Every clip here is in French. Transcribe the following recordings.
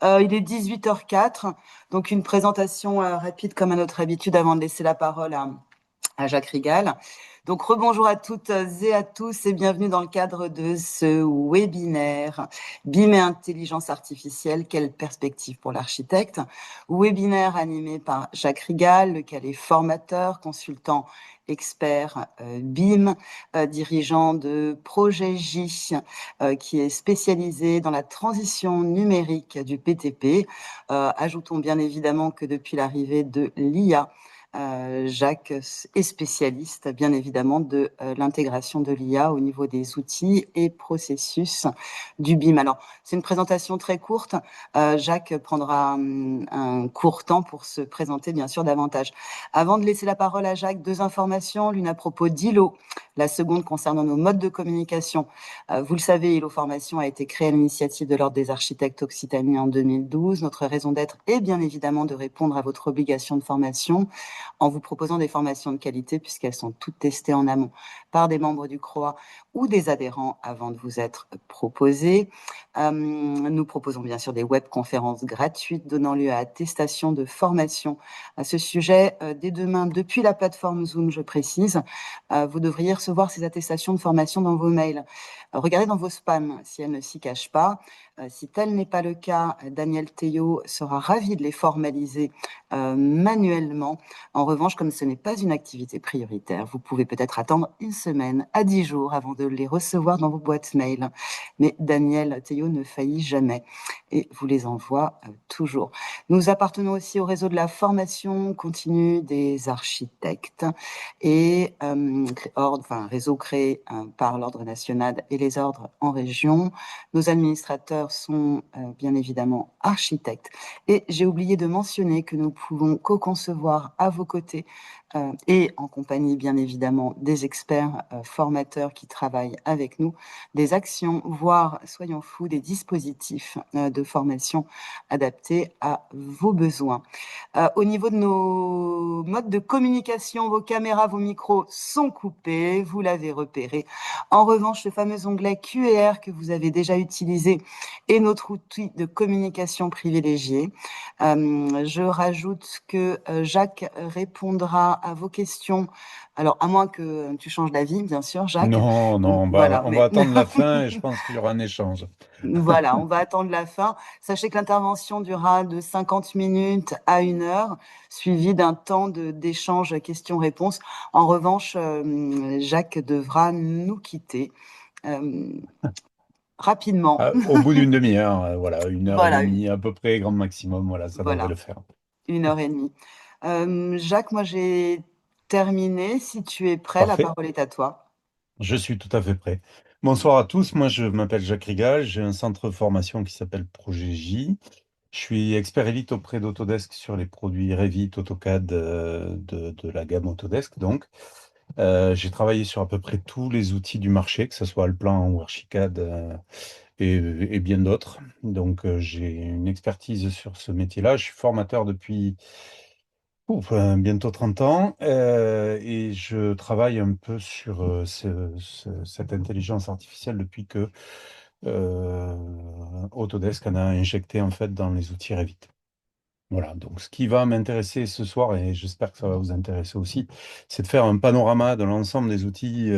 Il est 18h04, donc une présentation rapide comme à notre habitude avant de laisser la parole à Jacques Rigal. Donc rebonjour à toutes et à tous et bienvenue dans le cadre de ce webinaire BIM et intelligence artificielle, quelle perspective pour l'architecte. Webinaire animé par Jacques Rigal, lequel est formateur, consultant expert BIM, dirigeant de Projet J, qui est spécialisé dans la transition numérique du BTP. Ajoutons bien évidemment que depuis l'arrivée de l'IA, Jacques est spécialiste, bien évidemment, de l'intégration de l'IA au niveau des outils et processus du BIM. Alors, c'est une présentation très courte. Jacques prendra un court temps pour se présenter, bien sûr, davantage. Avant de laisser la parole à Jacques, deux informations, l'une à propos d'ILO, la seconde concernant nos modes de communication. Vous le savez, ILO Formation a été créé à l'initiative de l'Ordre des architectes Occitanie en 2012. Notre raison d'être est bien évidemment de répondre à votre obligation de formation en vous proposant des formations de qualité puisqu'elles sont toutes testées en amont par des membres du CROA ou des adhérents avant de vous être proposées. Nous proposons bien sûr des webconférences gratuites donnant lieu à attestation de formation à ce sujet. Dès demain, depuis la plateforme Zoom, je précise, vous devriez recevoir ces attestations de formation dans vos mails. Regardez dans vos spams si elles ne s'y cachent pas. Si tel n'est pas le cas, Daniel Théot sera ravi de les formaliser manuellement. En revanche, comme ce n'est pas une activité prioritaire, vous pouvez peut-être attendre une semaine à 10 jours avant de les recevoir dans vos boîtes mail. Mais Daniel Théot ne faillit jamais et vous les envoie toujours. Nous appartenons aussi au réseau de la formation continue des architectes et réseau créé par l'Ordre national et les ordres en région. Nos administrateurs sont bien évidemment architectes. Et j'ai oublié de mentionner que nous pouvons co-concevoir à vos côtés et en compagnie bien évidemment des experts formateurs qui travaillent avec nous, des actions, voire, soyons fous, des dispositifs de formation adaptés à vos besoins. Au niveau de nos modes de communication, vos caméras, vos micros sont coupés, vous l'avez repéré. En revanche, le fameux onglet Q&R que vous avez déjà utilisé est notre outil de communication privilégié. Je rajoute que Jacques répondra à vos questions. Alors, à moins que tu changes d'avis, bien sûr, Jacques. Non, non, Voilà, on va mais attendre la fin et je pense qu'il y aura un échange. voilà, on va attendre la fin. Sachez que l'intervention durera de 50 minutes à 1 heure, suivie d'un temps d'échange questions-réponses. En revanche, Jacques devra nous quitter euh, rapidement. Au bout d'une demi-heure, voilà, une heure et Voilà, demie à peu près, grand maximum, voilà, ça devrait le voilà, faire. 1 heure et demie. Jacques, moi j'ai terminé. Si tu es prêt, la Parfait, parole est à toi. je suis tout à fait prêt. Bonsoir à tous, moi je m'appelle Jacques Rigal, j'ai un centre de formation qui s'appelle Projet J. Je suis expert élite auprès d'Autodesk sur les produits Revit, AutoCAD de la gamme Autodesk, donc. J'ai travaillé sur à peu près tous les outils du marché, que ce soit Allplan ou Archicad et bien d'autres. Donc, j'ai une expertise sur ce métier-là. Je suis formateur depuis bientôt 30 ans et je travaille un peu sur cette intelligence artificielle depuis que euh, Autodesk en a injecté en fait dans les outils Revit. Voilà, donc ce qui va m'intéresser ce soir, et j'espère que ça va vous intéresser aussi, c'est de faire un panorama de l'ensemble des outils,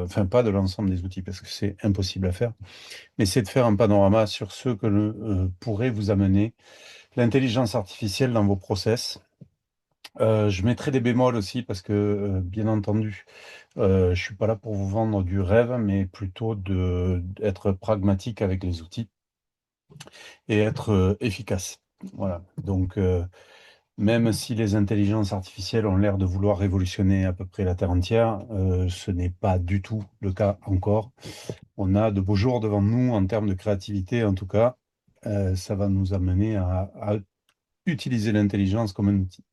enfin pas de l'ensemble des outils parce que c'est impossible à faire, mais c'est de faire un panorama sur ce que pourrait vous amener l'intelligence artificielle dans vos process. Je mettrai des bémols aussi parce que, bien entendu, je suis pas là pour vous vendre du rêve, mais plutôt d'être pragmatique avec les outils et être efficace. Voilà, donc même si les intelligences artificielles ont l'air de vouloir révolutionner à peu près la Terre entière, ce n'est pas du tout le cas encore. On a de beaux jours devant nous en termes de créativité, en tout cas. Ça va nous amener à utiliser l'intelligence comme un outil.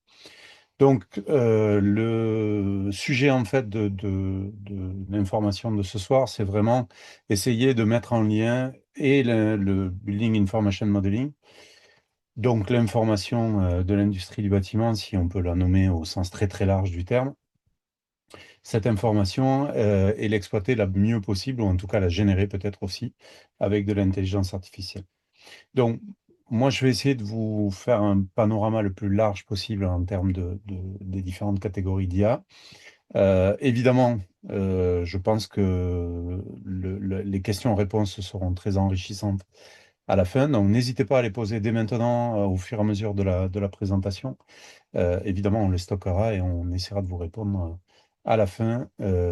Donc, le sujet en fait de l'information de ce soir, c'est vraiment essayer de mettre en lien et le Building Information Modeling, donc l'information de l'industrie du bâtiment, si on peut la nommer au sens très très large du terme, cette information et l'exploiter la mieux possible, ou en tout cas la générer peut-être aussi avec de l'intelligence artificielle. Donc, moi, je vais essayer de vous faire un panorama le plus large possible en termes des différentes catégories d'IA. Évidemment, je pense que les questions-réponses seront très enrichissantes à la fin, donc n'hésitez pas à les poser dès maintenant, au fur et à mesure de la présentation. Évidemment, on les stockera et on essaiera de vous répondre à la fin.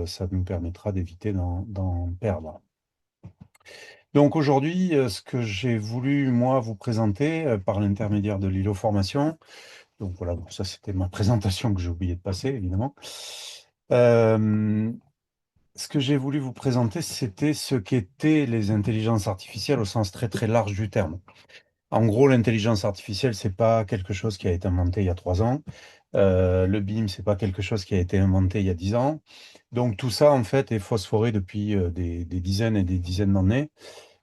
Ça nous permettra d'éviter d'en perdre. Donc aujourd'hui, ce que j'ai voulu, moi, vous présenter par l'intermédiaire de l'ILO Formation, donc voilà, bon, ça c'était ma présentation que j'ai oublié de passer, évidemment. Euh, Ce que j'ai voulu vous présenter, c'était ce qu'étaient les intelligences artificielles au sens très très large du terme. En gros, l'intelligence artificielle, c'est pas quelque chose qui a été inventé il y a 3 ans. Le BIM, c'est pas quelque chose qui a été inventé il y a 10 ans. Donc tout ça, en fait, est phosphoré depuis des dizaines et des dizaines d'années.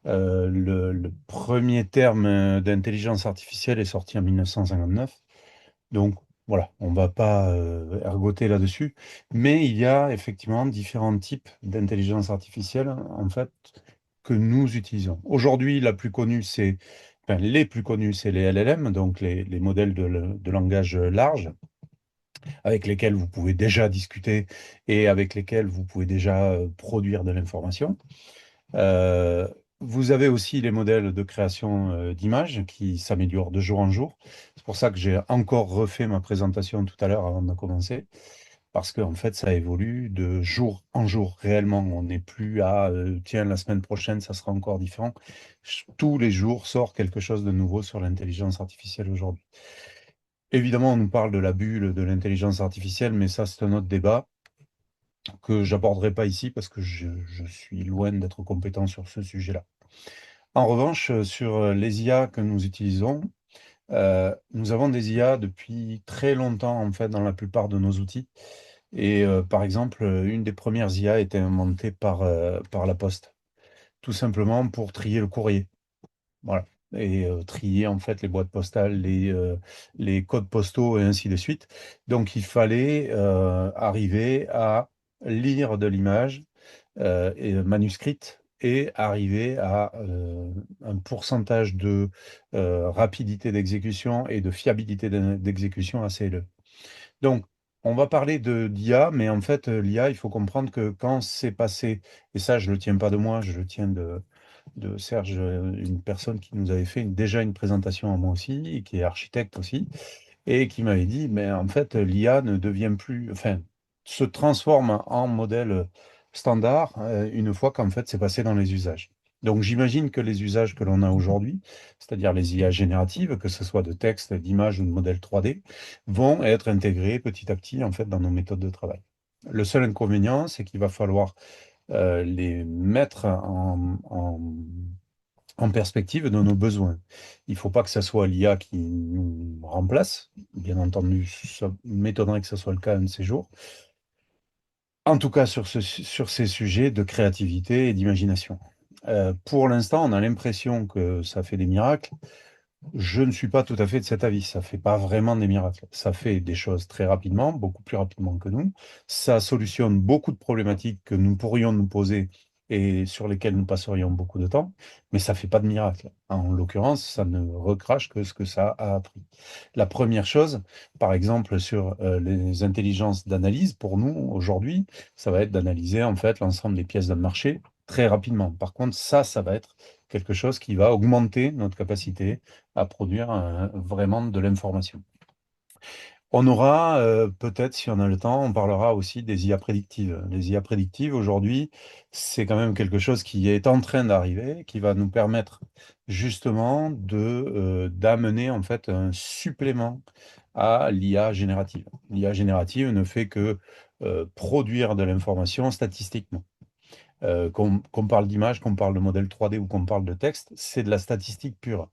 Le premier terme d'intelligence artificielle est sorti en 1959. Donc voilà, on ne va pas ergoter là-dessus, mais il y a effectivement différents types d'intelligence artificielle en fait que nous utilisons. Aujourd'hui, la plus connue, enfin, les plus connus, c'est les LLM, donc les modèles de langage large, avec lesquels vous pouvez déjà discuter et avec lesquels vous pouvez déjà produire de l'information. Euh, Vous avez aussi les modèles de création d'images qui s'améliorent de jour en jour. C'est pour ça que j'ai encore refait ma présentation tout à l'heure avant de commencer, parce qu'en fait, ça évolue de jour en jour. Réellement, on n'est plus à tiens, la semaine prochaine, ça sera encore différent. Tous les jours sort quelque chose de nouveau sur l'intelligence artificielle aujourd'hui. Évidemment, on nous parle de la bulle de l'intelligence artificielle, mais ça, c'est un autre débat que j'aborderai pas ici parce que je suis loin d'être compétent sur ce sujet-là. En revanche, sur les IA que nous utilisons, nous avons des IA depuis très longtemps, en fait, dans la plupart de nos outils. Et par exemple, une des premières IA a été inventée par la Poste, tout simplement pour trier le courrier. Voilà. Et trier, en fait, les boîtes postales, les codes postaux et ainsi de suite. Donc, il fallait arriver à lire de l'image et manuscrite et arriver à un pourcentage de rapidité d'exécution et de fiabilité d'exécution assez élevé. Donc, on va parler d'IA, mais en fait, l'IA, il faut comprendre que quand c'est passé, et ça, je ne le tiens pas de moi, je le tiens de Serge, une personne qui nous avait fait déjà une présentation à moi aussi, et qui est architecte aussi, et qui m'avait dit, mais en fait, l'IA ne devient plus, enfin, se transforme en modèle standard une fois qu'en fait, c'est passé dans les usages. Donc, j'imagine que les usages que l'on a aujourd'hui, c'est-à-dire les IA génératives, que ce soit de texte, d'image ou de modèle 3D, vont être intégrés petit à petit, en fait, dans nos méthodes de travail. Le seul inconvénient, c'est qu'il va falloir les mettre en perspective de nos besoins. Il ne faut pas que ce soit l'IA qui nous remplace. Bien entendu, ça m'étonnerait que ce soit le cas un de ces jours. En tout cas, sur ces sujets de créativité et d'imagination. Pour l'instant, on a l'impression que ça fait des miracles. Je ne suis pas tout à fait de cet avis. Ça fait pas vraiment des miracles. Ça fait des choses très rapidement, beaucoup plus rapidement que nous. Ça solutionne beaucoup de problématiques que nous pourrions nous poser et sur lesquelles nous passerions beaucoup de temps, mais ça fait pas de miracle. En l'occurrence, ça ne recrache que ce que ça a appris. La première chose, par exemple, sur les intelligences d'analyse, pour nous, aujourd'hui, ça va être d'analyser en fait l'ensemble des pièces d'un marché très rapidement. Par contre, ça va être quelque chose qui va augmenter notre capacité à produire vraiment de l'information. On aura peut-être, si on a le temps, on parlera aussi des IA prédictives. Les IA prédictives, aujourd'hui, c'est quand même quelque chose qui est en train d'arriver, qui va nous permettre justement d'amener en fait un supplément à l'IA générative. L'IA générative ne fait que produire de l'information statistiquement. Qu'on parle d'image, qu'on parle de modèle 3D ou qu'on parle de texte, c'est de la statistique pure.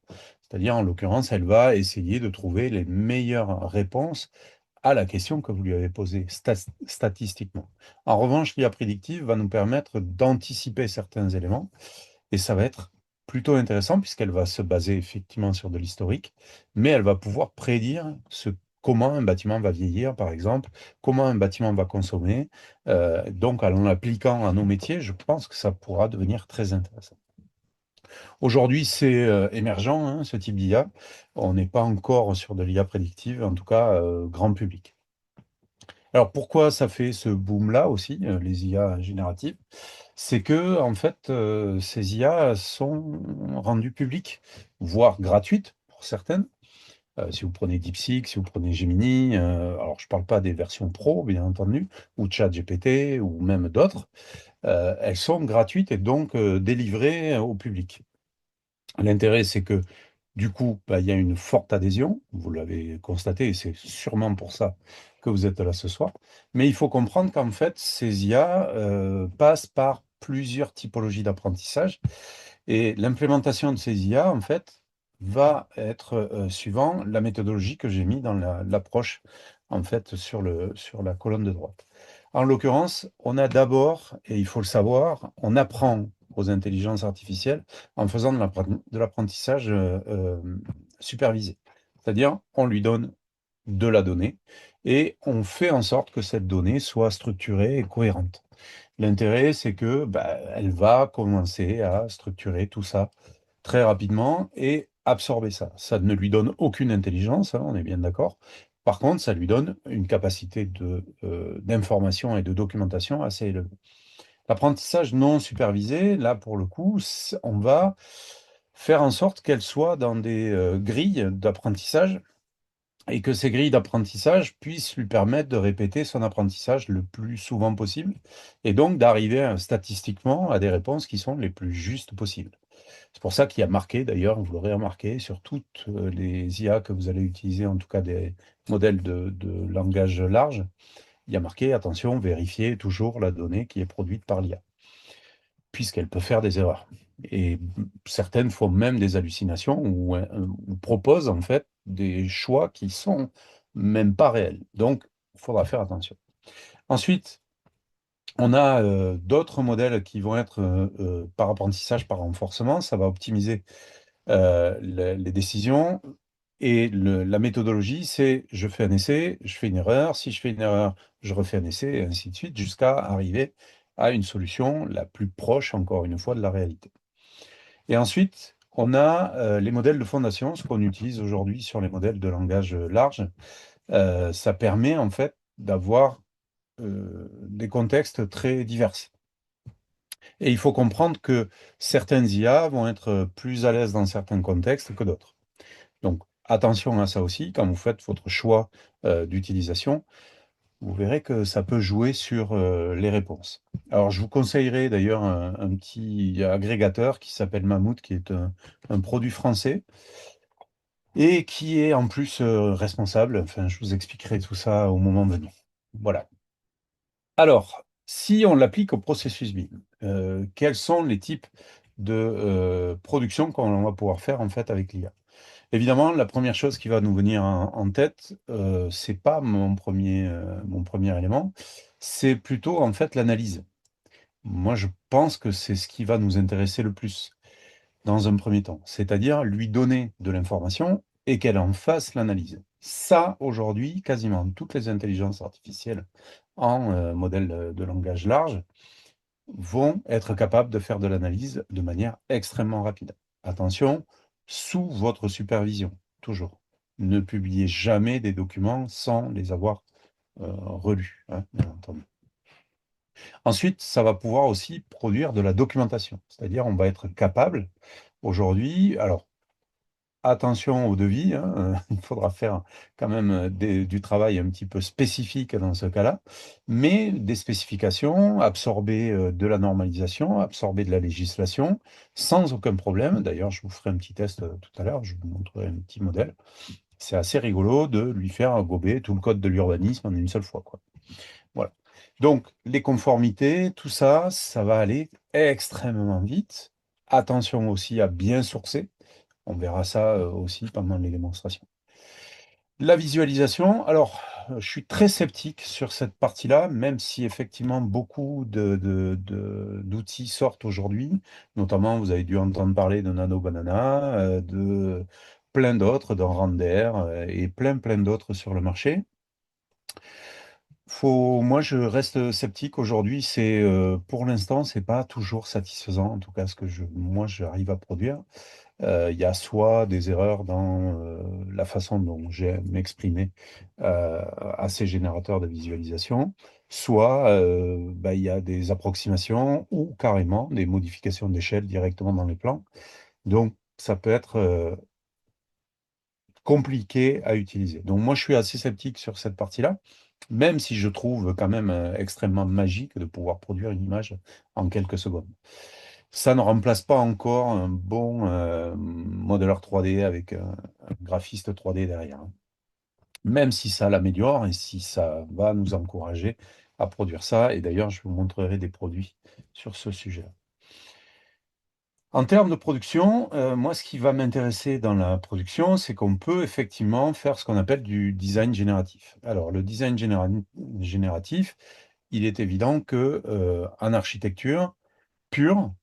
C'est-à-dire, en l'occurrence, elle va essayer de trouver les meilleures réponses à la question que vous lui avez posée statistiquement. En revanche, l'IA prédictive va nous permettre d'anticiper certains éléments et ça va être plutôt intéressant puisqu'elle va se baser effectivement sur de l'historique, mais elle va pouvoir prédire comment un bâtiment va vieillir, par exemple, comment un bâtiment va consommer. Donc, en l'appliquant à nos métiers, je pense que ça pourra devenir très intéressant. Aujourd'hui, c'est émergent, hein, ce type d'IA. On n'est pas encore sur de l'IA prédictive, en tout cas grand public. Alors pourquoi ça fait ce boom-là aussi, les IA génératives? C'est que en fait, ces IA sont rendues publiques, voire gratuites pour certaines. Si vous prenez DeepSeek, si vous prenez Gemini, alors je ne parle pas des versions pro, bien entendu, ou ChatGPT, ou même d'autres, elles sont gratuites et donc délivrées au public. L'intérêt, c'est que du coup, bah, il y a une forte adhésion, vous l'avez constaté, et c'est sûrement pour ça que vous êtes là ce soir. Mais il faut comprendre qu'en fait, ces IA passent par plusieurs typologies d'apprentissage et l'implémentation de ces IA, en fait, va être suivant la méthodologie que j'ai mis dans l'approche, en fait, sur la colonne de droite. En l'occurrence, on a d'abord, et il faut le savoir, on apprend aux intelligences artificielles en faisant de l'apprentissage supervisé. C'est-à-dire, on lui donne de la donnée et on fait en sorte que cette donnée soit structurée et cohérente. L'intérêt, c'est que bah, elle va commencer à structurer tout ça très rapidement et absorber ça. Ça ne lui donne aucune intelligence, hein, on est bien d'accord. Par contre, ça lui donne une capacité d'information et de documentation assez élevée. L'apprentissage non supervisé, là pour le coup, on va faire en sorte qu'elle soit dans des grilles d'apprentissage et que ces grilles d'apprentissage puissent lui permettre de répéter son apprentissage le plus souvent possible et donc d'arriver statistiquement à des réponses qui sont les plus justes possibles. C'est pour ça qu'il y a marqué, d'ailleurs, vous l'aurez remarqué, sur toutes les IA que vous allez utiliser, en tout cas des modèles de langage large, il y a marqué, attention, vérifiez toujours la donnée qui est produite par l'IA, puisqu'elle peut faire des erreurs. Et certaines font même des hallucinations ou proposent en fait des choix qui sont même pas réels. Donc, il faudra faire attention. Ensuite, on a d'autres modèles qui vont être par apprentissage, par renforcement. Ça va optimiser les décisions. Et la méthodologie, c'est je fais un essai, je fais une erreur. Si je fais une erreur, je refais un essai, et ainsi de suite, jusqu'à arriver à une solution la plus proche, encore une fois, de la réalité. Et ensuite, on a les modèles de fondation, ce qu'on utilise aujourd'hui sur les modèles de langage large. Ça permet en fait d'avoir des contextes très divers. Et il faut comprendre que certaines IA vont être plus à l'aise dans certains contextes que d'autres. Donc, attention à ça aussi, quand vous faites votre choix d'utilisation, vous verrez que ça peut jouer sur les réponses. Alors, je vous conseillerais d'ailleurs un petit agrégateur qui s'appelle Mammouth, qui est un produit français et qui est en plus responsable. Enfin, je vous expliquerai tout ça au moment venu. Voilà. Alors, si on l'applique au processus BIM, quels sont les types de production qu'on va pouvoir faire en fait avec l'IA? Évidemment, la première chose qui va nous venir en tête, c'est pas mon premier élément, c'est plutôt en fait l'analyse. Moi, je pense que c'est ce qui va nous intéresser le plus dans un premier temps, c'est-à-dire lui donner de l'information et qu'elle en fasse l'analyse. Ça, aujourd'hui, quasiment toutes les intelligences artificielles en modèle de langage large vont être capables de faire de l'analyse de manière extrêmement rapide. Attention, sous votre supervision, toujours. Ne publiez jamais des documents sans les avoir relus, hein, bien entendu. Ensuite, ça va pouvoir aussi produire de la documentation, c'est-à-dire on va être capable aujourd'hui, alors attention au devis, hein, il faudra faire quand même du travail un petit peu spécifique dans ce cas-là, mais des spécifications, absorber de la normalisation, absorber de la législation, sans aucun problème. D'ailleurs, je vous ferai un petit test tout à l'heure, je vous montrerai un petit modèle. C'est assez rigolo de lui faire gober tout le code de l'urbanisme en une seule fois, quoi. Voilà. Donc, les conformités, tout ça, ça va aller extrêmement vite. Attention aussi à bien sourcer. On verra ça aussi pendant les démonstrations. La visualisation, alors je suis très sceptique sur cette partie-là, même si effectivement beaucoup d'outils sortent aujourd'hui. Notamment, vous avez dû entendre parler de Nano Banana, de plein d'autres, de Render et plein d'autres sur le marché. Moi, je reste sceptique aujourd'hui. Pour l'instant, c'est pas toujours satisfaisant, en tout cas, ce que moi, j'arrive à produire. Il y a soit des erreurs dans la façon dont j'ai m'exprimer à ces générateurs de visualisation, soit bah, il y a des approximations ou carrément des modifications d'échelle directement dans les plans. Donc, ça peut être compliqué à utiliser. Donc, moi, je suis assez sceptique sur cette partie-là, même si je trouve quand même extrêmement magique de pouvoir produire une image en quelques secondes. Ça ne remplace pas encore un bon modeleur 3D avec un graphiste 3D derrière, hein. Même si ça l'améliore et si ça va nous encourager à produire ça. Et d'ailleurs, je vous montrerai des produits sur ce sujet-là. En termes de production, moi, ce qui va m'intéresser dans la production, c'est qu'on peut effectivement faire ce qu'on appelle du design génératif. Alors, le design génératif, il est évident que en architecture pure,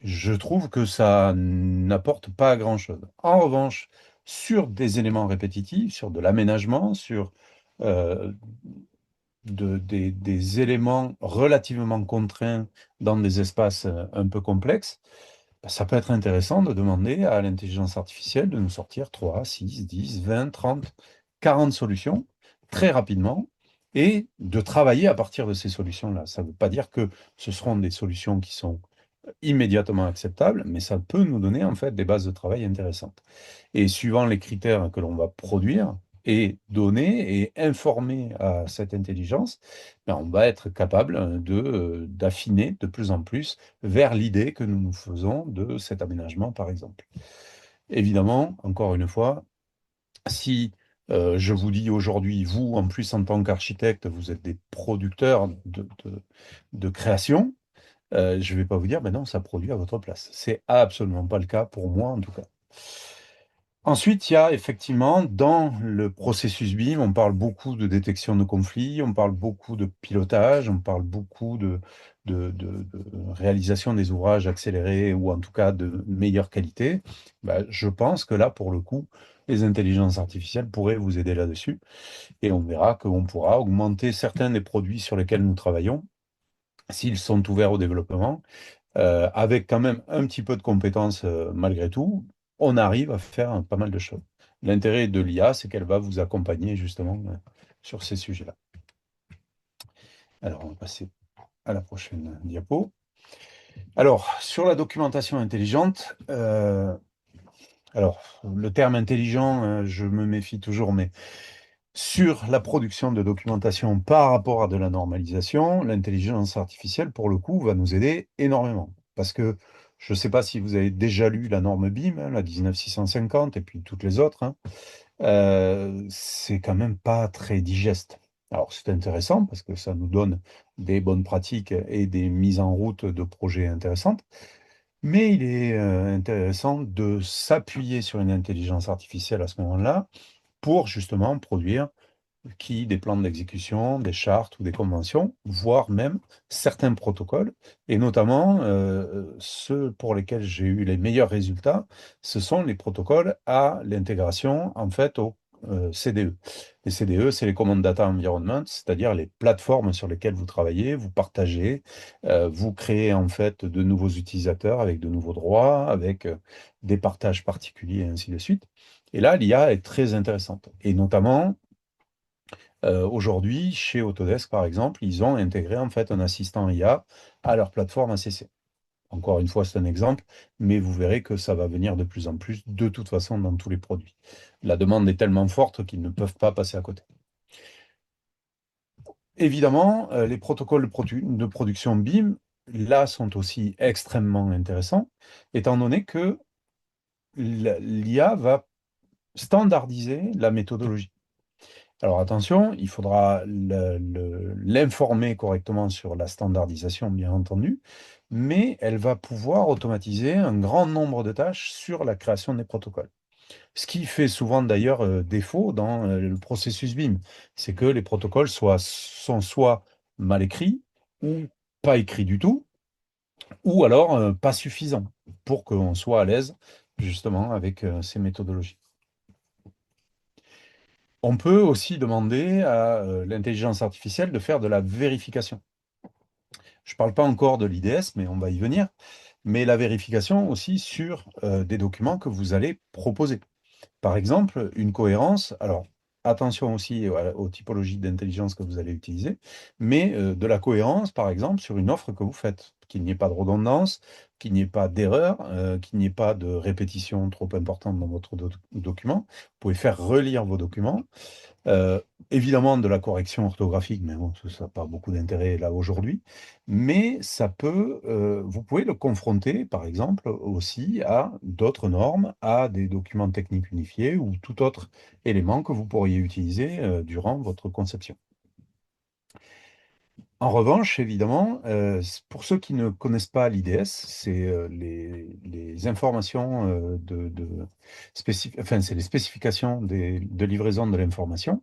je trouve que ça n'apporte pas grand-chose. En revanche, sur des éléments répétitifs, sur de l'aménagement, sur euh, des éléments relativement contraints dans des espaces un peu complexes, bah, ça peut être intéressant de demander à l'intelligence artificielle de nous sortir 3, 6, 10, 20, 30, 40 solutions très rapidement et de travailler à partir de ces solutions-là. Ça ne veut pas dire que ce seront des solutions qui sont immédiatement acceptables, mais ça peut nous donner en fait des bases de travail intéressantes. Et suivant les critères que l'on va produire et donner et informer à cette intelligence, ben, on va être capable d'affiner de plus en plus vers l'idée que nous nous faisons de cet aménagement, par exemple. Évidemment, encore une fois, si je vous dis aujourd'hui, vous, en plus en tant qu'architecte, vous êtes des producteurs de création, je ne vais pas vous dire, ben non, ça produit à votre place. C'est absolument pas le cas pour moi, en tout cas. Ensuite, il y a effectivement, dans le processus BIM, on parle beaucoup de détection de conflits, on parle beaucoup de pilotage, on parle beaucoup de réalisation des ouvrages accélérés ou en tout cas de meilleure qualité. Ben, je pense que là, pour le coup, les intelligences artificielles pourraient vous aider là-dessus et on verra qu'on pourra augmenter certains des produits sur lesquels nous travaillons s'ils sont ouverts au développement avec quand même un petit peu de compétences malgré tout, on arrive à faire pas mal de choses. L'intérêt de l'IA, c'est qu'elle va vous accompagner justement sur ces sujets-là. Alors, on va passer à la prochaine diapo. Alors, sur la documentation intelligente, alors, le terme intelligent, je me méfie toujours, mais sur la production de documentation par rapport à de la normalisation, l'intelligence artificielle, pour le coup, va nous aider énormément. Parce que je ne sais pas si vous avez déjà lu la norme BIM, hein, la 19650, et puis toutes les autres, hein, c'est quand même pas très digeste. Alors c'est intéressant parce que ça nous donne des bonnes pratiques et des mises en route de projets intéressantes, mais il est intéressant de s'appuyer sur une intelligence artificielle à ce moment-là pour justement produire des plans d'exécution, des chartes ou des conventions, voire même certains protocoles. Et notamment, ceux pour lesquels j'ai eu les meilleurs résultats, ce sont les protocoles à l'intégration, en fait, au CDE. Les CDE, c'est les Common Data Environment, c'est-à-dire les plateformes sur lesquelles vous travaillez, vous partagez, vous créez en fait de nouveaux utilisateurs avec de nouveaux droits, avec des partages particuliers, et ainsi de suite. Et là, l'IA est très intéressante. Et notamment, aujourd'hui, chez Autodesk, par exemple, ils ont intégré en fait un assistant IA à leur plateforme ACC. Encore une fois, c'est un exemple, mais vous verrez que ça va venir de plus en plus, de toute façon, dans tous les produits. La demande est tellement forte qu'ils ne peuvent pas passer à côté. Évidemment, les protocoles de production BIM, là, sont aussi extrêmement intéressants, étant donné que l'IA va standardiser la méthodologie. Alors attention, il faudra l'informer correctement sur la standardisation, bien entendu, mais elle va pouvoir automatiser un grand nombre de tâches sur la création des protocoles. Ce qui fait souvent d'ailleurs défaut dans le processus BIM, c'est que les protocoles sont soit mal écrits ou pas écrits du tout, ou alors pas suffisants pour qu'on soit à l'aise justement avec ces méthodologies. On peut aussi demander à l'intelligence artificielle de faire de la vérification. Je ne parle pas encore de l'IDS, mais on va y venir. Mais la vérification aussi sur des documents que vous allez proposer. Par exemple, une cohérence, alors attention aussi aux typologies d'intelligence que vous allez utiliser, mais de la cohérence, par exemple, sur une offre que vous faites, qu'il n'y ait pas de redondance, qu'il n'y ait pas d'erreur, qu'il n'y ait pas de répétition trop importante dans votre document. Vous pouvez faire relire vos documents. Euh, Évidemment, de la correction orthographique, mais bon, ça n'a pas beaucoup d'intérêt là aujourd'hui. Mais ça peut, vous pouvez le confronter, par exemple, aussi à d'autres normes, à des documents techniques unifiés ou tout autre élément que vous pourriez utiliser durant votre conception. En revanche, évidemment, pour ceux qui ne connaissent pas l'IDS, c'est les informations enfin, c'est les spécifications de livraison de l'information.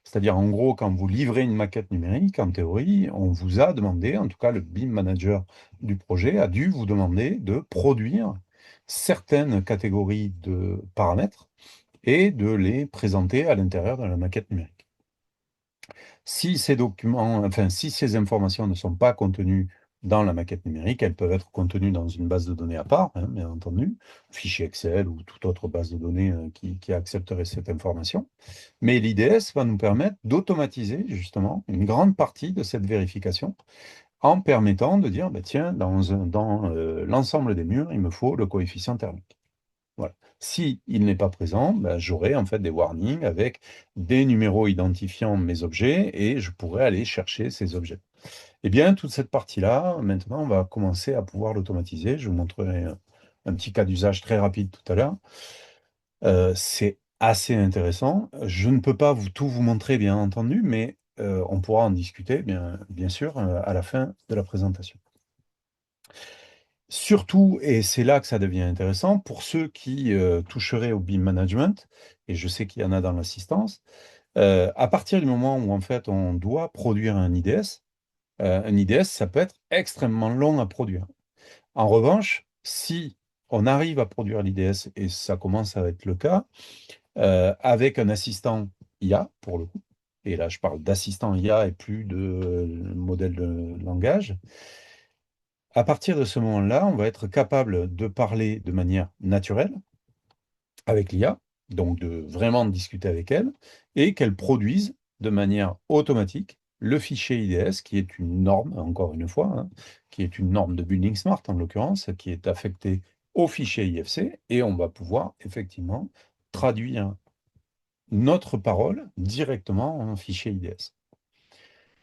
C'est-à-dire, en gros, quand vous livrez une maquette numérique, en théorie, on vous a demandé, en tout cas, le BIM manager du projet a dû vous demander de produire certaines catégories de paramètres et de les présenter à l'intérieur de la maquette numérique. Si ces documents, enfin, si ces informations ne sont pas contenues dans la maquette numérique, elles peuvent être contenues dans une base de données à part, hein, bien entendu, fichier Excel ou toute autre base de données qui accepterait cette information. Mais l'IDS va nous permettre d'automatiser justement une grande partie de cette vérification en permettant de dire, bah, tiens, dans l'ensemble des murs, il me faut le coefficient thermique. Voilà. Si il n'est pas présent, ben, j'aurai en fait des warnings avec des numéros identifiant mes objets et je pourrai aller chercher ces objets. Eh bien, toute cette partie-là, maintenant, on va commencer à pouvoir l'automatiser. Je vous montrerai un petit cas d'usage très rapide tout à l'heure. C'est assez intéressant. Je ne peux pas tout vous montrer, bien entendu, mais on pourra en discuter, bien sûr, à la fin de la présentation. Surtout, et c'est là que ça devient intéressant, pour ceux qui toucheraient au BIM management, et je sais qu'il y en a dans l'assistance, à partir du moment où en fait on doit produire un IDS, ça peut être extrêmement long à produire. En revanche, si on arrive à produire l'IDS, et ça commence à être le cas, avec un assistant IA, pour le coup, et là je parle d'assistant IA et plus de modèle de langage, à partir de ce moment-là, on va être capable de parler de manière naturelle avec l'IA, donc de vraiment discuter avec elle, et qu'elle produise de manière automatique le fichier IDS, qui est une norme, encore une fois, hein, qui est une norme de Building Smart en l'occurrence, qui est affectée au fichier IFC, et on va pouvoir effectivement traduire notre parole directement en fichier IDS.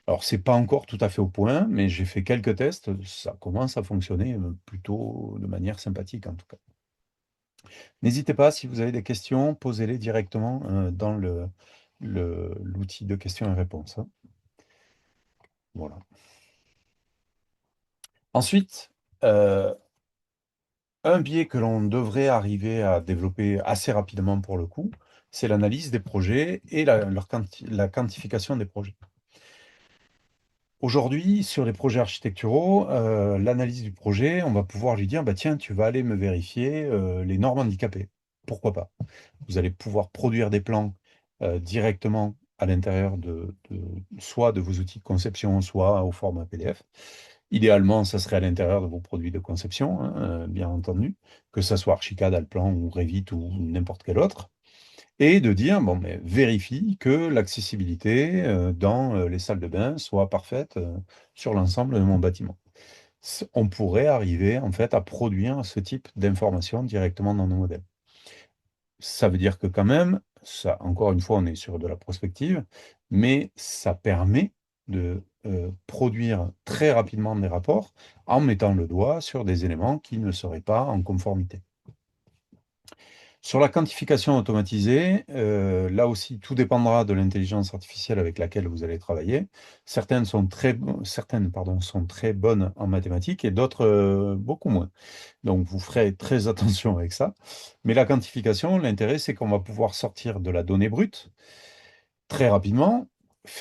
Alors, c'est pas encore tout à fait au point, mais j'ai fait quelques tests, ça commence à fonctionner plutôt de manière sympathique en tout cas. N'hésitez pas, si vous avez des questions, posez-les directement dans l'outil de questions et réponses, hein. Voilà. Ensuite, euh, un biais que l'on devrait arriver à développer assez rapidement pour le coup, c'est l'analyse des projets et la quantification des projets. Aujourd'hui, sur les projets architecturaux, l'analyse du projet, on va pouvoir lui dire, bah, tiens, tu vas aller me vérifier les normes handicapées. Pourquoi pas? Vous allez pouvoir produire des plans directement à l'intérieur soit de vos outils de conception, soit au format PDF. Idéalement, ça serait à l'intérieur de vos produits de conception, hein, bien entendu, que ce soit Archicad, Alplan ou Revit ou n'importe quel autre. Et de dire, bon, mais vérifie que l'accessibilité dans les salles de bain soit parfaite sur l'ensemble de mon bâtiment. On pourrait arriver en fait à produire ce type d'informations directement dans nos modèles. Ça veut dire que quand même, ça, encore une fois, on est sur de la prospective, mais ça permet de produire très rapidement des rapports en mettant le doigt sur des éléments qui ne seraient pas en conformité. Sur la quantification automatisée, là aussi, tout dépendra de l'intelligence artificielle avec laquelle vous allez travailler. Certaines sont très bonnes en mathématiques et d'autres beaucoup moins. Donc, vous ferez très attention avec ça. Mais la quantification, l'intérêt, c'est qu'on va pouvoir sortir de la donnée brute très rapidement,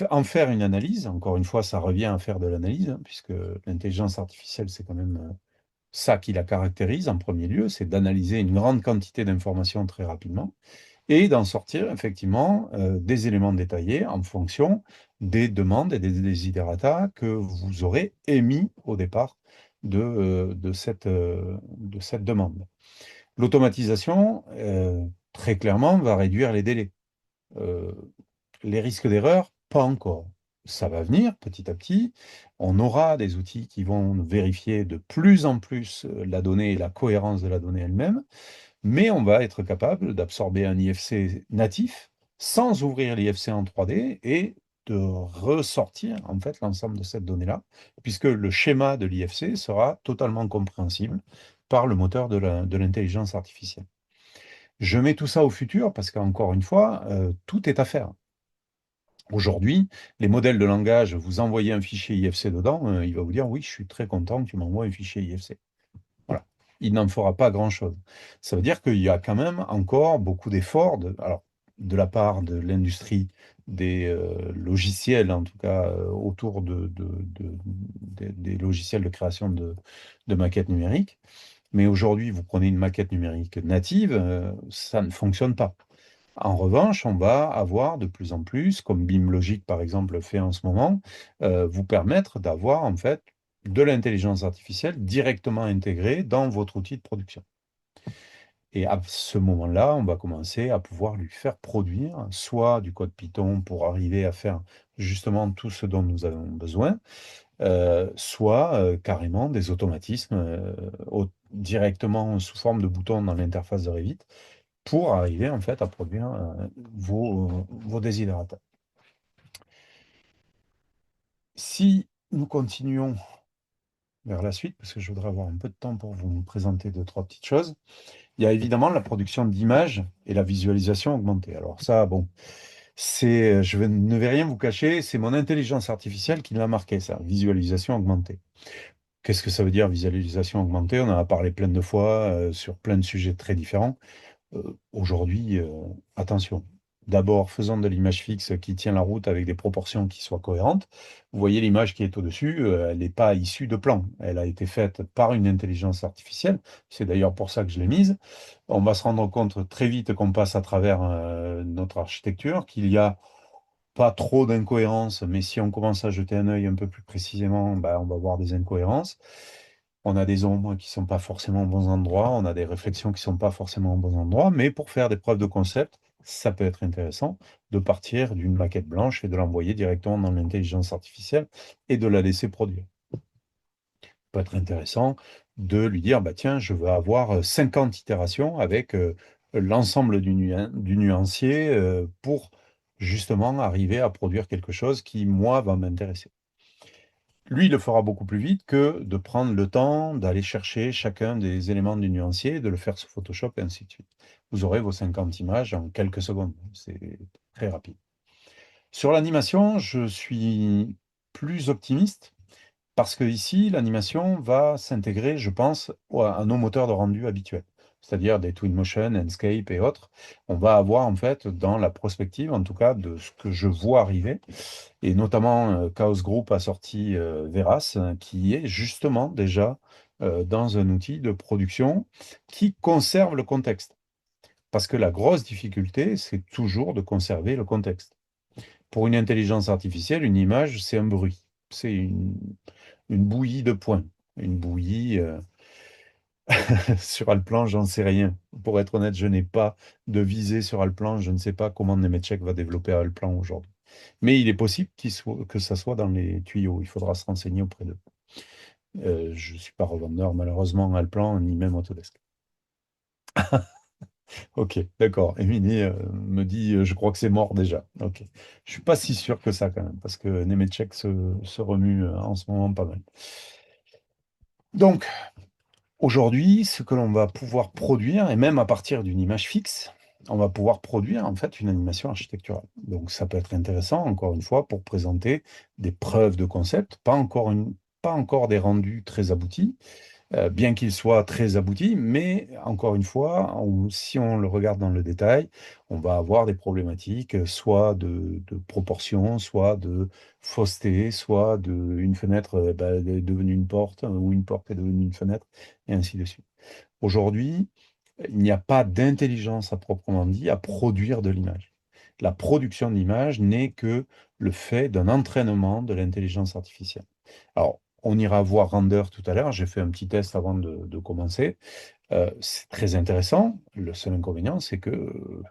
en faire une analyse. Encore une fois, ça revient à faire de l'analyse, hein, puisque l'intelligence artificielle, c'est quand même ça qui la caractérise en premier lieu, c'est d'analyser une grande quantité d'informations très rapidement et d'en sortir effectivement des éléments détaillés en fonction des demandes et des desiderata que vous aurez émis au départ de cette demande. L'automatisation, très clairement, va réduire les délais. Euh, les risques d'erreur, pas encore. Ça va venir petit à petit. On aura des outils qui vont vérifier de plus en plus la donnée et la cohérence de la donnée elle-même, mais on va être capable d'absorber un IFC natif sans ouvrir l'IFC en 3D et de ressortir en fait l'ensemble de cette donnée-là, puisque le schéma de l'IFC sera totalement compréhensible par le moteur de l'intelligence artificielle. Je mets tout ça au futur parce qu'encore une fois, tout est à faire. Aujourd'hui, les modèles de langage, vous envoyez un fichier IFC dedans, il va vous dire oui, je suis très content que tu m'envoies un fichier IFC. Voilà. Il n'en fera pas grand-chose. Ça veut dire qu'il y a quand même encore beaucoup d'efforts alors, de la part de l'industrie des logiciels, en tout cas autour des logiciels de création de maquettes numériques. Mais aujourd'hui, vous prenez une maquette numérique native, ça ne fonctionne pas. En revanche, on va avoir de plus en plus, comme BIMlogic par exemple fait en ce moment, vous permettre d'avoir en fait de l'intelligence artificielle directement intégrée dans votre outil de production. Et à ce moment-là, on va commencer à pouvoir lui faire produire soit du code Python pour arriver à faire justement tout ce dont nous avons besoin, soit carrément des automatismes directement sous forme de boutons dans l'interface de Revit pour arriver en fait à produire vos desiderata. Si nous continuons vers la suite, parce que je voudrais avoir un peu de temps pour vous présenter deux, trois petites choses, il y a évidemment la production d'images et la visualisation augmentée. Alors ça, bon, ne vais rien vous cacher, c'est mon intelligence artificielle qui l'a marqué, ça, visualisation augmentée. Qu'est-ce que ça veut dire, visualisation augmentée? On en a parlé plein de fois sur plein de sujets très différents. Aujourd'hui, attention. D'abord, faisons de l'image fixe qui tient la route avec des proportions qui soient cohérentes. Vous voyez l'image qui est au-dessus, elle n'est pas issue de plan. Elle a été faite par une intelligence artificielle. C'est d'ailleurs pour ça que je l'ai mise. On va se rendre compte très vite qu'on passe à travers notre architecture, qu'il y a pas trop d'incohérences, mais si on commence à jeter un œil un peu plus précisément, ben, on va voir des incohérences. On a des ombres qui ne sont pas forcément aux bons endroits, on a des réflexions qui ne sont pas forcément aux bons endroits, mais pour faire des preuves de concept, ça peut être intéressant de partir d'une maquette blanche et de l'envoyer directement dans l'intelligence artificielle et de la laisser produire. Ça peut être intéressant de lui dire, bah, tiens, je veux avoir 50 itérations avec l'ensemble du nuancier pour justement arriver à produire quelque chose qui, moi, va m'intéresser. Lui, il le fera beaucoup plus vite que de prendre le temps d'aller chercher chacun des éléments du nuancier, de le faire sur Photoshop et ainsi de suite. Vous aurez vos 50 images en quelques secondes. C'est très rapide. Sur l'animation, je suis plus optimiste parce que ici, l'animation va s'intégrer, je pense, à nos moteurs de rendu habituels, c'est-à-dire des Twinmotion, Enscape et autres. On va avoir en fait dans la prospective, en tout cas de ce que je vois arriver, et notamment Chaos Group a sorti Veras, qui est justement déjà dans un outil de production qui conserve le contexte. Parce que la grosse difficulté, c'est toujours de conserver le contexte. Pour une intelligence artificielle, une image, c'est un bruit. C'est une bouillie de points. Une bouillie sur Alplan, j'en sais rien. Pour être honnête, je n'ai pas de visée sur Alplan. Je ne sais pas comment Nemetschek va développer Alplan aujourd'hui. Mais il est possible que ça soit dans les tuyaux. Il faudra se renseigner auprès d'eux. Je ne suis pas revendeur, malheureusement, en Alplan, ni même Autodesk. Ok, d'accord. Émilie me dit, je crois que c'est mort déjà. Ok. Je suis pas si sûr que ça quand même, parce que Nemetschek se remue en ce moment pas mal. Donc, aujourd'hui, ce que l'on va pouvoir produire, et même à partir d'une image fixe, on va pouvoir produire en fait une animation architecturale. Donc ça peut être intéressant, encore une fois, pour présenter des preuves de concept, pas encore des rendus très aboutis, bien qu'il soit très abouti, mais encore une fois, si on le regarde dans le détail, on va avoir des problématiques, soit de proportion, soit de fausseté, soit de une fenêtre est devenue une porte, ou une porte est devenue une fenêtre, et ainsi de suite. Aujourd'hui, Il n'y a pas d'intelligence à proprement dit à produire de l'image. La production d'image n'est que le fait d'un entraînement de l'intelligence artificielle. Alors, on ira voir Render tout à l'heure. J'ai fait un petit test avant de commencer. C'est très intéressant. Le seul inconvénient, c'est que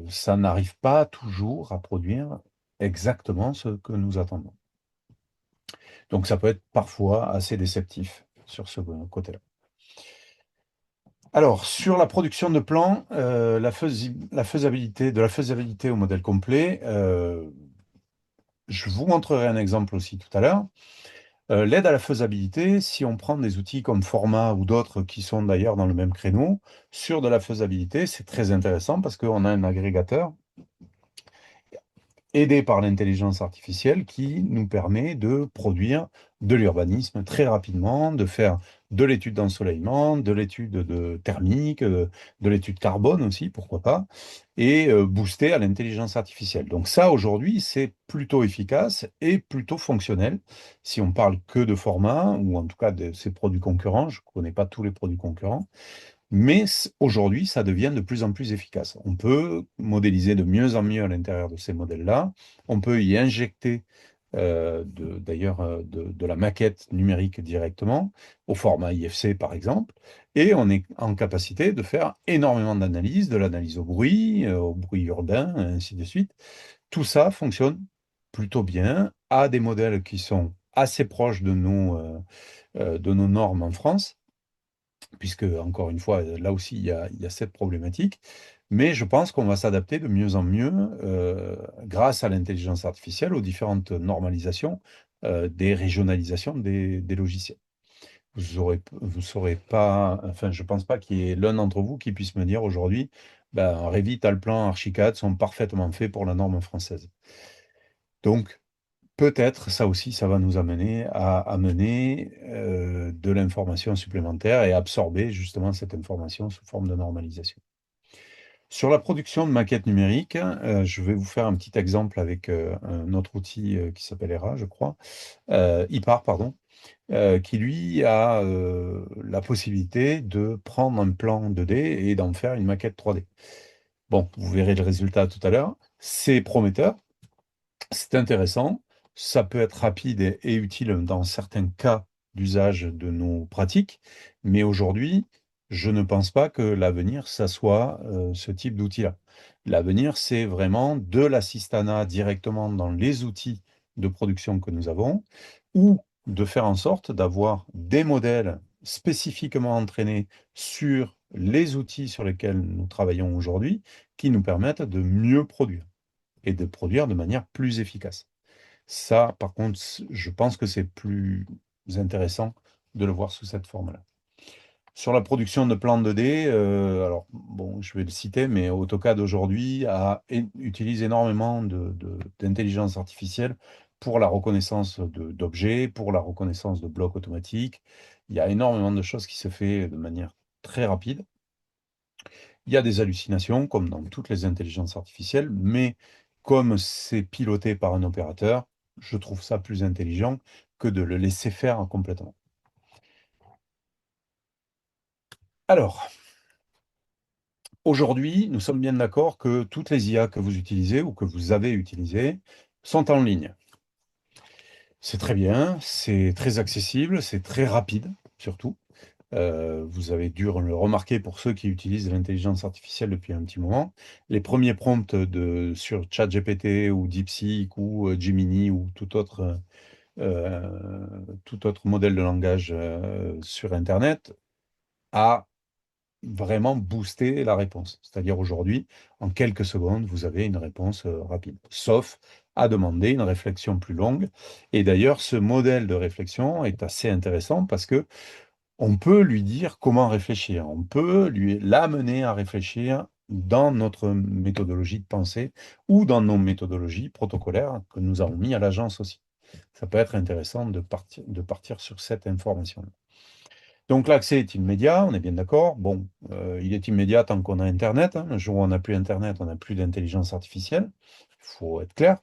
ça n'arrive pas toujours à produire exactement ce que nous attendons. Donc, ça peut être parfois assez déceptif sur ce côté-là. Alors, sur la production de plans, la faisabilité, de la faisabilité au modèle complet, je vous montrerai un exemple aussi tout à l'heure. L'aide à la faisabilité, si on prend des outils comme Forma ou d'autres qui sont d'ailleurs dans le même créneau, sur de la faisabilité, c'est très intéressant parce qu'on a un agrégateur aidé par l'intelligence artificielle qui nous permet de produire de l'urbanisme très rapidement, de faire de l'étude d'ensoleillement, de l'étude thermique, de l'étude carbone aussi, pourquoi pas, et booster à l'intelligence artificielle. Donc ça, aujourd'hui, c'est plutôt efficace et plutôt fonctionnel. Si on parle que de format, ou en tout cas de ces produits concurrents, je ne connais pas tous les produits concurrents, mais aujourd'hui, ça devient de plus en plus efficace. On peut modéliser de mieux en mieux à l'intérieur de ces modèles-là. On peut y injecter d'ailleurs de la maquette numérique directement, au format IFC par exemple, et on est en capacité de faire énormément d'analyses, de l'analyse au bruit urbain, ainsi de suite. Tout ça fonctionne plutôt bien, à des modèles qui sont assez proches de nos normes en France puisque, encore une fois, là aussi, il y a cette problématique. Mais je pense qu'on va s'adapter de mieux en mieux, grâce à l'intelligence artificielle, aux différentes normalisations, des régionalisations des logiciels. Vous saurez pas, enfin, je pense pas qu'il y ait l'un d'entre vous qui puisse me dire aujourd'hui, ben, Revit, Alplan, Archicad sont parfaitement faits pour la norme française. Donc, peut-être, ça aussi, ça va nous amener à amener de l'information supplémentaire et absorber justement cette information sous forme de normalisation. Sur la production de maquettes numériques, je vais vous faire un petit exemple avec un autre outil qui s'appelle ERA, je crois, IPAR, pardon, qui lui a la possibilité de prendre un plan 2D et d'en faire une maquette 3D. Bon, vous verrez le résultat tout à l'heure. C'est prometteur. C'est intéressant, ça peut être rapide et utile dans certains cas d'usage de nos pratiques, mais aujourd'hui, je ne pense pas que l'avenir, ça soit ce type d'outil-là. L'avenir, c'est vraiment de l'assistanat directement dans les outils de production que nous avons, ou de faire en sorte d'avoir des modèles spécifiquement entraînés sur les outils sur lesquels nous travaillons aujourd'hui, qui nous permettent de mieux produire et de produire de manière plus efficace. Ça, par contre, je pense que c'est plus intéressant de le voir sous cette forme-là. Sur la production de plans 2D, alors bon, je vais le citer, mais AutoCAD aujourd'hui utilise énormément d'intelligence artificielle pour la reconnaissance d'objets, pour la reconnaissance de blocs automatiques. Il y a énormément de choses qui se fait de manière très rapide. Il y a des hallucinations, comme dans toutes les intelligences artificielles, mais comme c'est piloté par un opérateur, je trouve ça plus intelligent que de le laisser faire complètement. Alors, aujourd'hui, nous sommes bien d'accord que toutes les IA que vous utilisez ou que vous avez utilisées sont en ligne. C'est très bien, c'est très accessible, c'est très rapide, surtout. Vous avez dû le remarquer pour ceux qui utilisent l'intelligence artificielle depuis un petit moment. Les premiers prompts sur ChatGPT ou DeepSeek ou Gemini ou tout autre modèle de langage sur Internet a vraiment boosté la réponse. C'est-à-dire aujourd'hui, en quelques secondes, vous avez une réponse rapide, sauf à demander une réflexion plus longue. Et d'ailleurs, ce modèle de réflexion est assez intéressant parce que on peut lui dire comment réfléchir, on peut lui l'amener à réfléchir dans notre méthodologie de pensée ou dans nos méthodologies protocolaires que nous avons mis à l'agence aussi. Ça peut être intéressant de partir sur cette information. Donc l'accès est immédiat, on est bien d'accord. Bon, il est immédiat tant qu'on a Internet, hein. Le jour où on n'a plus Internet, on n'a plus d'intelligence artificielle. Il faut être clair.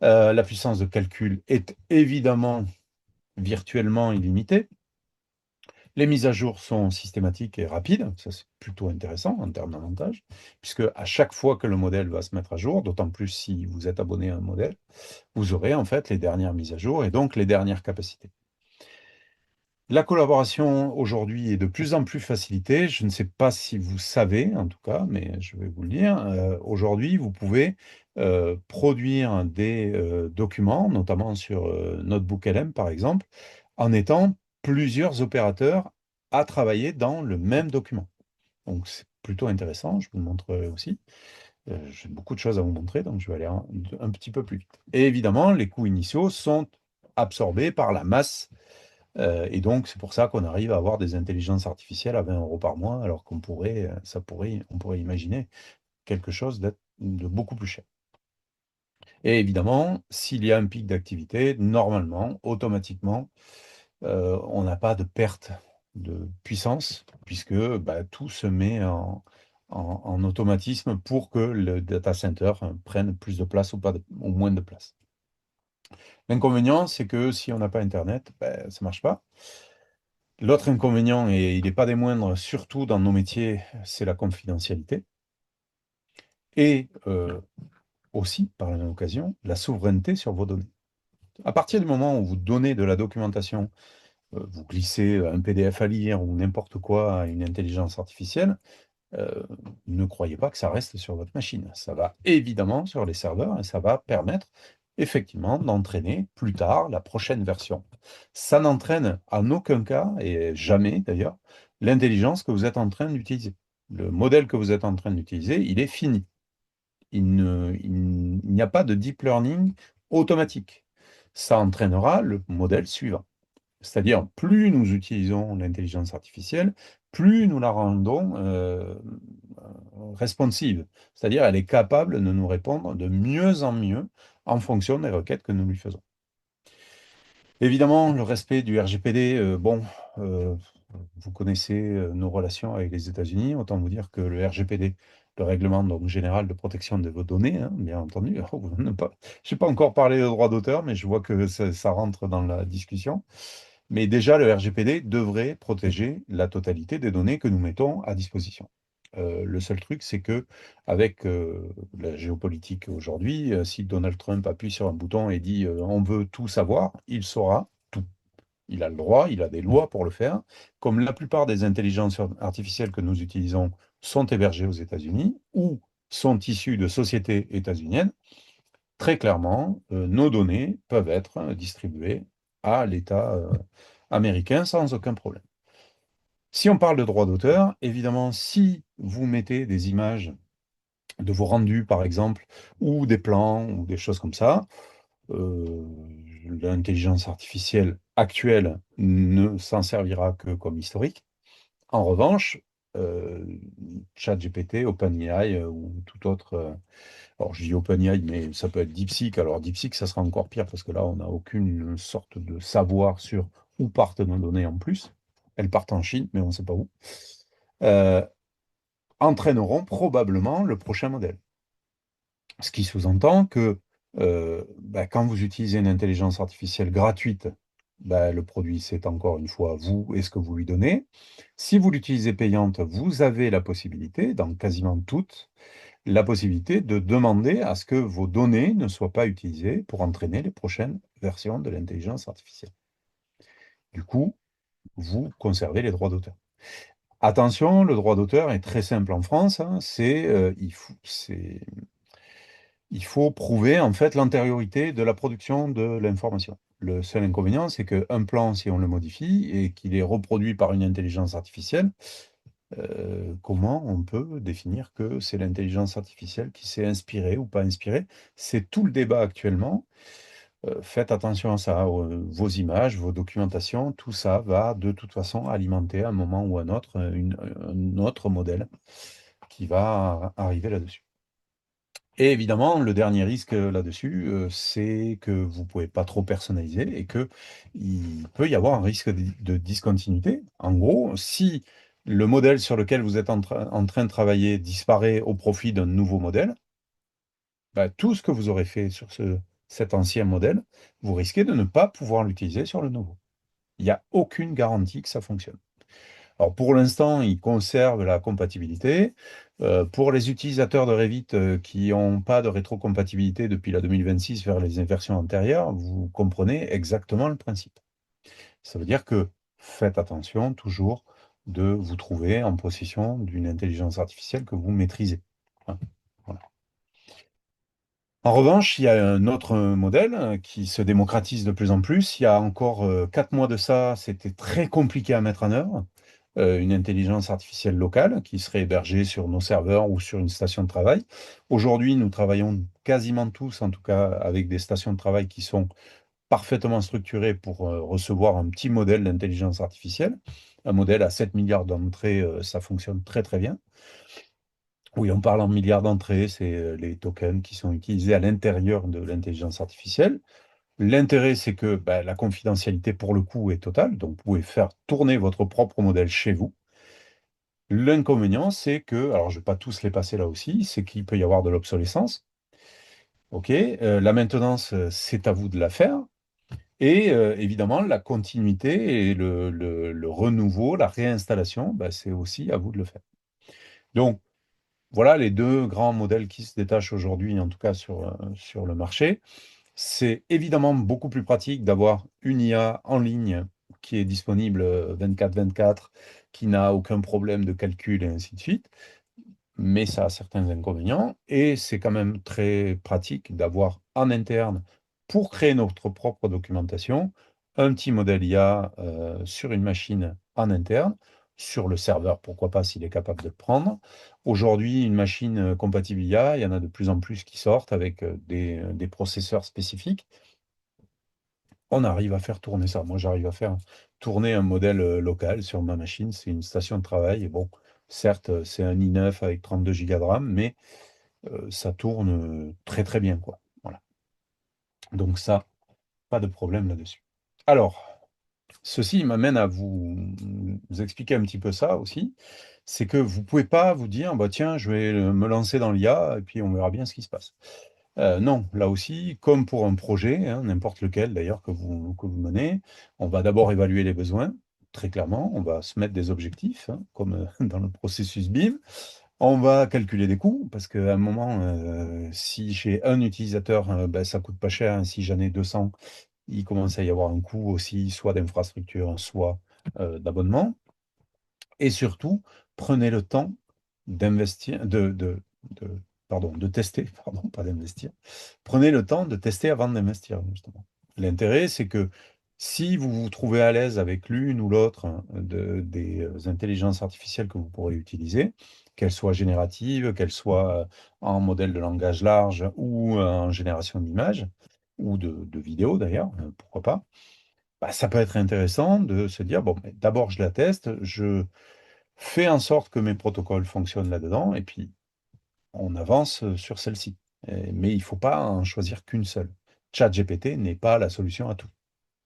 La puissance de calcul est évidemment virtuellement illimitée. Les mises à jour sont systématiques et rapides, ça c'est plutôt intéressant en termes d'avantages, puisque à chaque fois que le modèle va se mettre à jour, d'autant plus si vous êtes abonné à un modèle, vous aurez en fait les dernières mises à jour et donc les dernières capacités. La collaboration aujourd'hui est de plus en plus facilitée. Je ne sais pas si vous savez, en tout cas, mais je vais vous le dire. Aujourd'hui, vous pouvez produire des documents, notamment sur Notebook LM par exemple, en étant plusieurs opérateurs à travailler dans le même document. Donc c'est plutôt intéressant, je vous le montrerai aussi. J'ai beaucoup de choses à vous montrer, donc je vais aller un petit peu plus vite. Et évidemment, les coûts initiaux sont absorbés par la masse et donc, c'est pour ça qu'on arrive à avoir des intelligences artificielles à 20 euros par mois, alors on pourrait imaginer quelque chose de beaucoup plus cher. Et évidemment, s'il y a un pic d'activité, normalement, automatiquement, on n'a pas de perte de puissance, puisque bah, tout se met en automatisme pour que le data center prenne plus de place ou moins de place. L'inconvénient, c'est que si on n'a pas Internet, ben, ça ne marche pas. L'autre inconvénient, et il n'est pas des moindres, surtout dans nos métiers, c'est la confidentialité. Et aussi, par la même occasion, la souveraineté sur vos données. À partir du moment où vous donnez de la documentation, vous glissez un PDF à lire ou n'importe quoi à une intelligence artificielle, euh, ne croyez pas que ça reste sur votre machine. Ça va évidemment sur les serveurs et ça va permettre effectivement d'entraîner plus tard la prochaine version. Ça n'entraîne en aucun cas, et jamais d'ailleurs, l'intelligence que vous êtes en train d'utiliser. Le modèle que vous êtes en train d'utiliser, il est fini. Il n'y a pas de deep learning automatique. Ça entraînera le modèle suivant. C'est-à-dire, plus nous utilisons l'intelligence artificielle, plus nous la rendons responsive. C'est-à-dire, elle est capable de nous répondre de mieux en mieux en fonction des requêtes que nous lui faisons. Évidemment, le respect du RGPD, euh, vous connaissez nos relations avec les États-Unis. Autant vous dire que le RGPD, le règlement donc, général de protection de vos données, hein, bien entendu, je n'ai pas encore parlé de droit d'auteur, mais je vois que ça rentre dans la discussion. Mais déjà, le RGPD devrait protéger la totalité des données que nous mettons à disposition. Le seul truc, c'est que avec la géopolitique aujourd'hui, si Donald Trump appuie sur un bouton et dit on veut tout savoir, il saura tout. Il a le droit, il a des lois pour le faire. Comme la plupart des intelligences artificielles que nous utilisons sont hébergées aux États-Unis ou sont issues de sociétés états-uniennes, très clairement, nos données peuvent être distribuées à l'État américain sans aucun problème. Si on parle de droit d'auteur, évidemment, si vous mettez des images de vos rendus, par exemple, ou des plans, ou des choses comme ça, euh, l'intelligence artificielle actuelle ne s'en servira que comme historique. En revanche, euh, ChatGPT, OpenAI ou tout autre alors, je dis OpenAI, mais ça peut être DeepSeek. Alors, DeepSeek, ça sera encore pire parce que là, on n'a aucune sorte de savoir sur où partent nos données en plus. Elles partent en Chine, mais on ne sait pas où. Euh, Entraîneront probablement le prochain modèle. Ce qui sous-entend que bah, quand vous utilisez une intelligence artificielle gratuite, bah, le produit, c'est encore une fois vous et ce que vous lui donnez. Si vous l'utilisez payante, vous avez la possibilité, dans quasiment toutes, la possibilité de demander à ce que vos données ne soient pas utilisées pour entraîner les prochaines versions de l'intelligence artificielle. Du coup, vous conservez les droits d'auteur. Attention, le droit d'auteur est très simple en France, hein, il faut prouver en fait l'antériorité de la production de l'information. Le seul inconvénient, c'est qu'un plan, si on le modifie et qu'il est reproduit par une intelligence artificielle, comment on peut définir que c'est l'intelligence artificielle qui s'est inspirée ou pas inspirée? C'est tout le débat actuellement. Faites attention à ça. Vos images, vos documentations, tout ça va de toute façon alimenter à un moment ou à un autre un autre modèle qui va arriver là-dessus. Et évidemment, le dernier risque là-dessus, c'est que vous ne pouvez pas trop personnaliser et qu'il peut y avoir un risque de discontinuité. En gros, si le modèle sur lequel vous êtes en train de travailler disparaît au profit d'un nouveau modèle, bah, tout ce que vous aurez fait sur cet ancien modèle, vous risquez de ne pas pouvoir l'utiliser sur le nouveau. Il n'y a aucune garantie que ça fonctionne. Alors pour l'instant, ils conservent la compatibilité. Pour les utilisateurs de Revit qui n'ont pas de rétrocompatibilité depuis la 2026 vers les versions antérieures, vous comprenez exactement le principe. Ça veut dire que faites attention toujours de vous trouver en possession d'une intelligence artificielle que vous maîtrisez. Hein, voilà. En revanche, il y a un autre modèle qui se démocratise de plus en plus. Il y a encore 4 mois de ça, c'était très compliqué à mettre en œuvre. Une intelligence artificielle locale qui serait hébergée sur nos serveurs ou sur une station de travail. Aujourd'hui, nous travaillons quasiment tous, en tout cas, avec des stations de travail qui sont parfaitement structurées pour recevoir un petit modèle d'intelligence artificielle. Un modèle à 7 milliards d'entrées, ça fonctionne très très bien. Oui, on parle en milliards d'entrées, c'est les tokens qui sont utilisés à l'intérieur de l'intelligence artificielle. L'intérêt, c'est que bah, la confidentialité, pour le coup, est totale, donc vous pouvez faire tourner votre propre modèle chez vous. L'inconvénient, c'est que, alors je ne vais pas tous les passer là aussi, c'est qu'il peut y avoir de l'obsolescence. OK, la maintenance, c'est à vous de la faire. Et évidemment, la continuité et le renouveau, la réinstallation, bah, c'est aussi à vous de le faire. Donc, voilà les deux grands modèles qui se détachent aujourd'hui, en tout cas sur le marché. C'est évidemment beaucoup plus pratique d'avoir une IA en ligne qui est disponible 24/24, qui n'a aucun problème de calcul et ainsi de suite, mais ça a certains inconvénients et c'est quand même très pratique d'avoir en interne, pour créer notre propre documentation, un petit modèle IA sur une machine en interne, sur le serveur, pourquoi pas s'il est capable de le prendre. Aujourd'hui, une machine compatible IA, il y en a de plus en plus qui sortent avec des processeurs spécifiques. On arrive à faire tourner ça. Moi, j'arrive à faire tourner un modèle local sur ma machine. C'est une station de travail. Et bon, certes, c'est un i9 avec 32 Go de RAM, mais ça tourne très très bien, quoi. Voilà. Donc ça, pas de problème là-dessus. Alors, ceci m'amène à vous expliquer un petit peu ça aussi. C'est que vous pouvez pas vous dire, bah tiens, je vais me lancer dans l'IA et puis on verra bien ce qui se passe. Non, là aussi, comme pour un projet, hein, n'importe lequel d'ailleurs que vous menez, on va d'abord évaluer les besoins, très clairement, on va se mettre des objectifs, hein, comme dans le processus BIM. On va calculer des coûts, parce qu'à un moment, si j'ai un utilisateur, ben, ça coûte pas cher, hein. Si j'en ai 200, il commence à y avoir un coût aussi, soit d'infrastructure, soit d'abonnement. Et surtout, prenez le temps d'investir, pardon, de tester, pardon, pas d'investir. Prenez le temps de tester avant d'investir, justement. L'intérêt, c'est que si vous vous trouvez à l'aise avec l'une ou l'autre des intelligences artificielles que vous pourrez utiliser, qu'elles soient génératives, qu'elles soient en modèle de langage large ou en génération d'images, ou de vidéos d'ailleurs, pourquoi pas, bah, ça peut être intéressant de se dire, bon, mais d'abord je la teste, je fais en sorte que mes protocoles fonctionnent là-dedans, et puis on avance sur celle-ci. Mais il ne faut pas en choisir qu'une seule. ChatGPT n'est pas la solution à tout,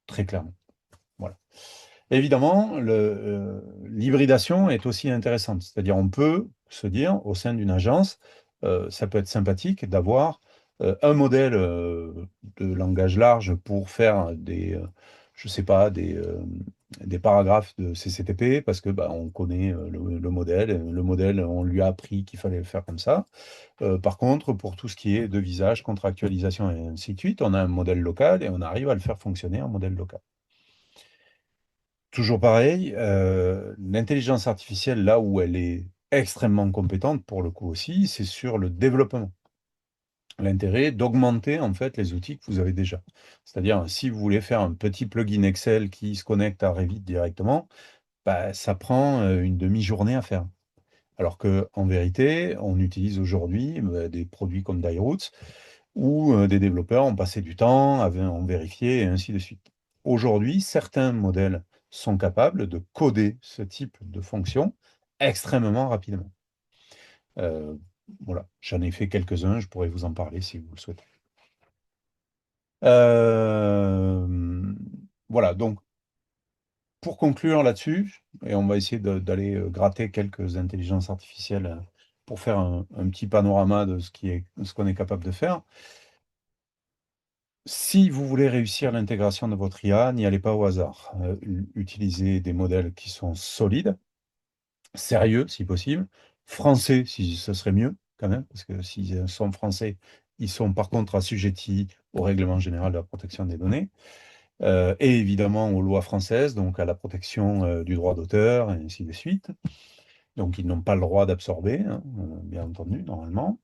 très clairement. Voilà. Évidemment, l'hybridation est aussi intéressante. C'est-à-dire, on peut se dire, au sein d'une agence, ça peut être sympathique d'avoir un modèle de langage large pour faire je sais pas, des paragraphes de CCTP, parce que bah, on connaît le modèle. Le modèle, on lui a appris qu'il fallait le faire comme ça. Par contre, pour tout ce qui est de visage, contractualisation et ainsi de suite, on a un modèle local et on arrive à le faire fonctionner en modèle local. Toujours pareil, l'intelligence artificielle, là où elle est extrêmement compétente, pour le coup aussi, c'est sur le développement. L'intérêt d'augmenter en fait les outils que vous avez déjà. C'est-à-dire, si vous voulez faire un petit plugin Excel qui se connecte à Revit directement, bah, ça prend une demi-journée à faire. Alors qu'en vérité, on utilise aujourd'hui des produits comme Dyroots où des développeurs ont passé du temps, ont vérifié et ainsi de suite. Aujourd'hui, certains modèles sont capables de coder ce type de fonction extrêmement rapidement. Euh, voilà, j'en ai fait quelques-uns, je pourrais vous en parler si vous le souhaitez. Euh, voilà, donc pour conclure là-dessus, et on va essayer d'aller gratter quelques intelligences artificielles pour faire un petit panorama de ce qu'on est capable de faire. Si vous voulez réussir l'intégration de votre IA, n'y allez pas au hasard. Utilisez des modèles qui sont solides, sérieux si possible, français si ce serait mieux quand même, parce que s'ils sont français, ils sont par contre assujettis au règlement général de la protection des données, et évidemment aux lois françaises, donc à la protection du droit d'auteur, et ainsi de suite. Donc ils n'ont pas le droit d'absorber, hein, bien entendu, normalement.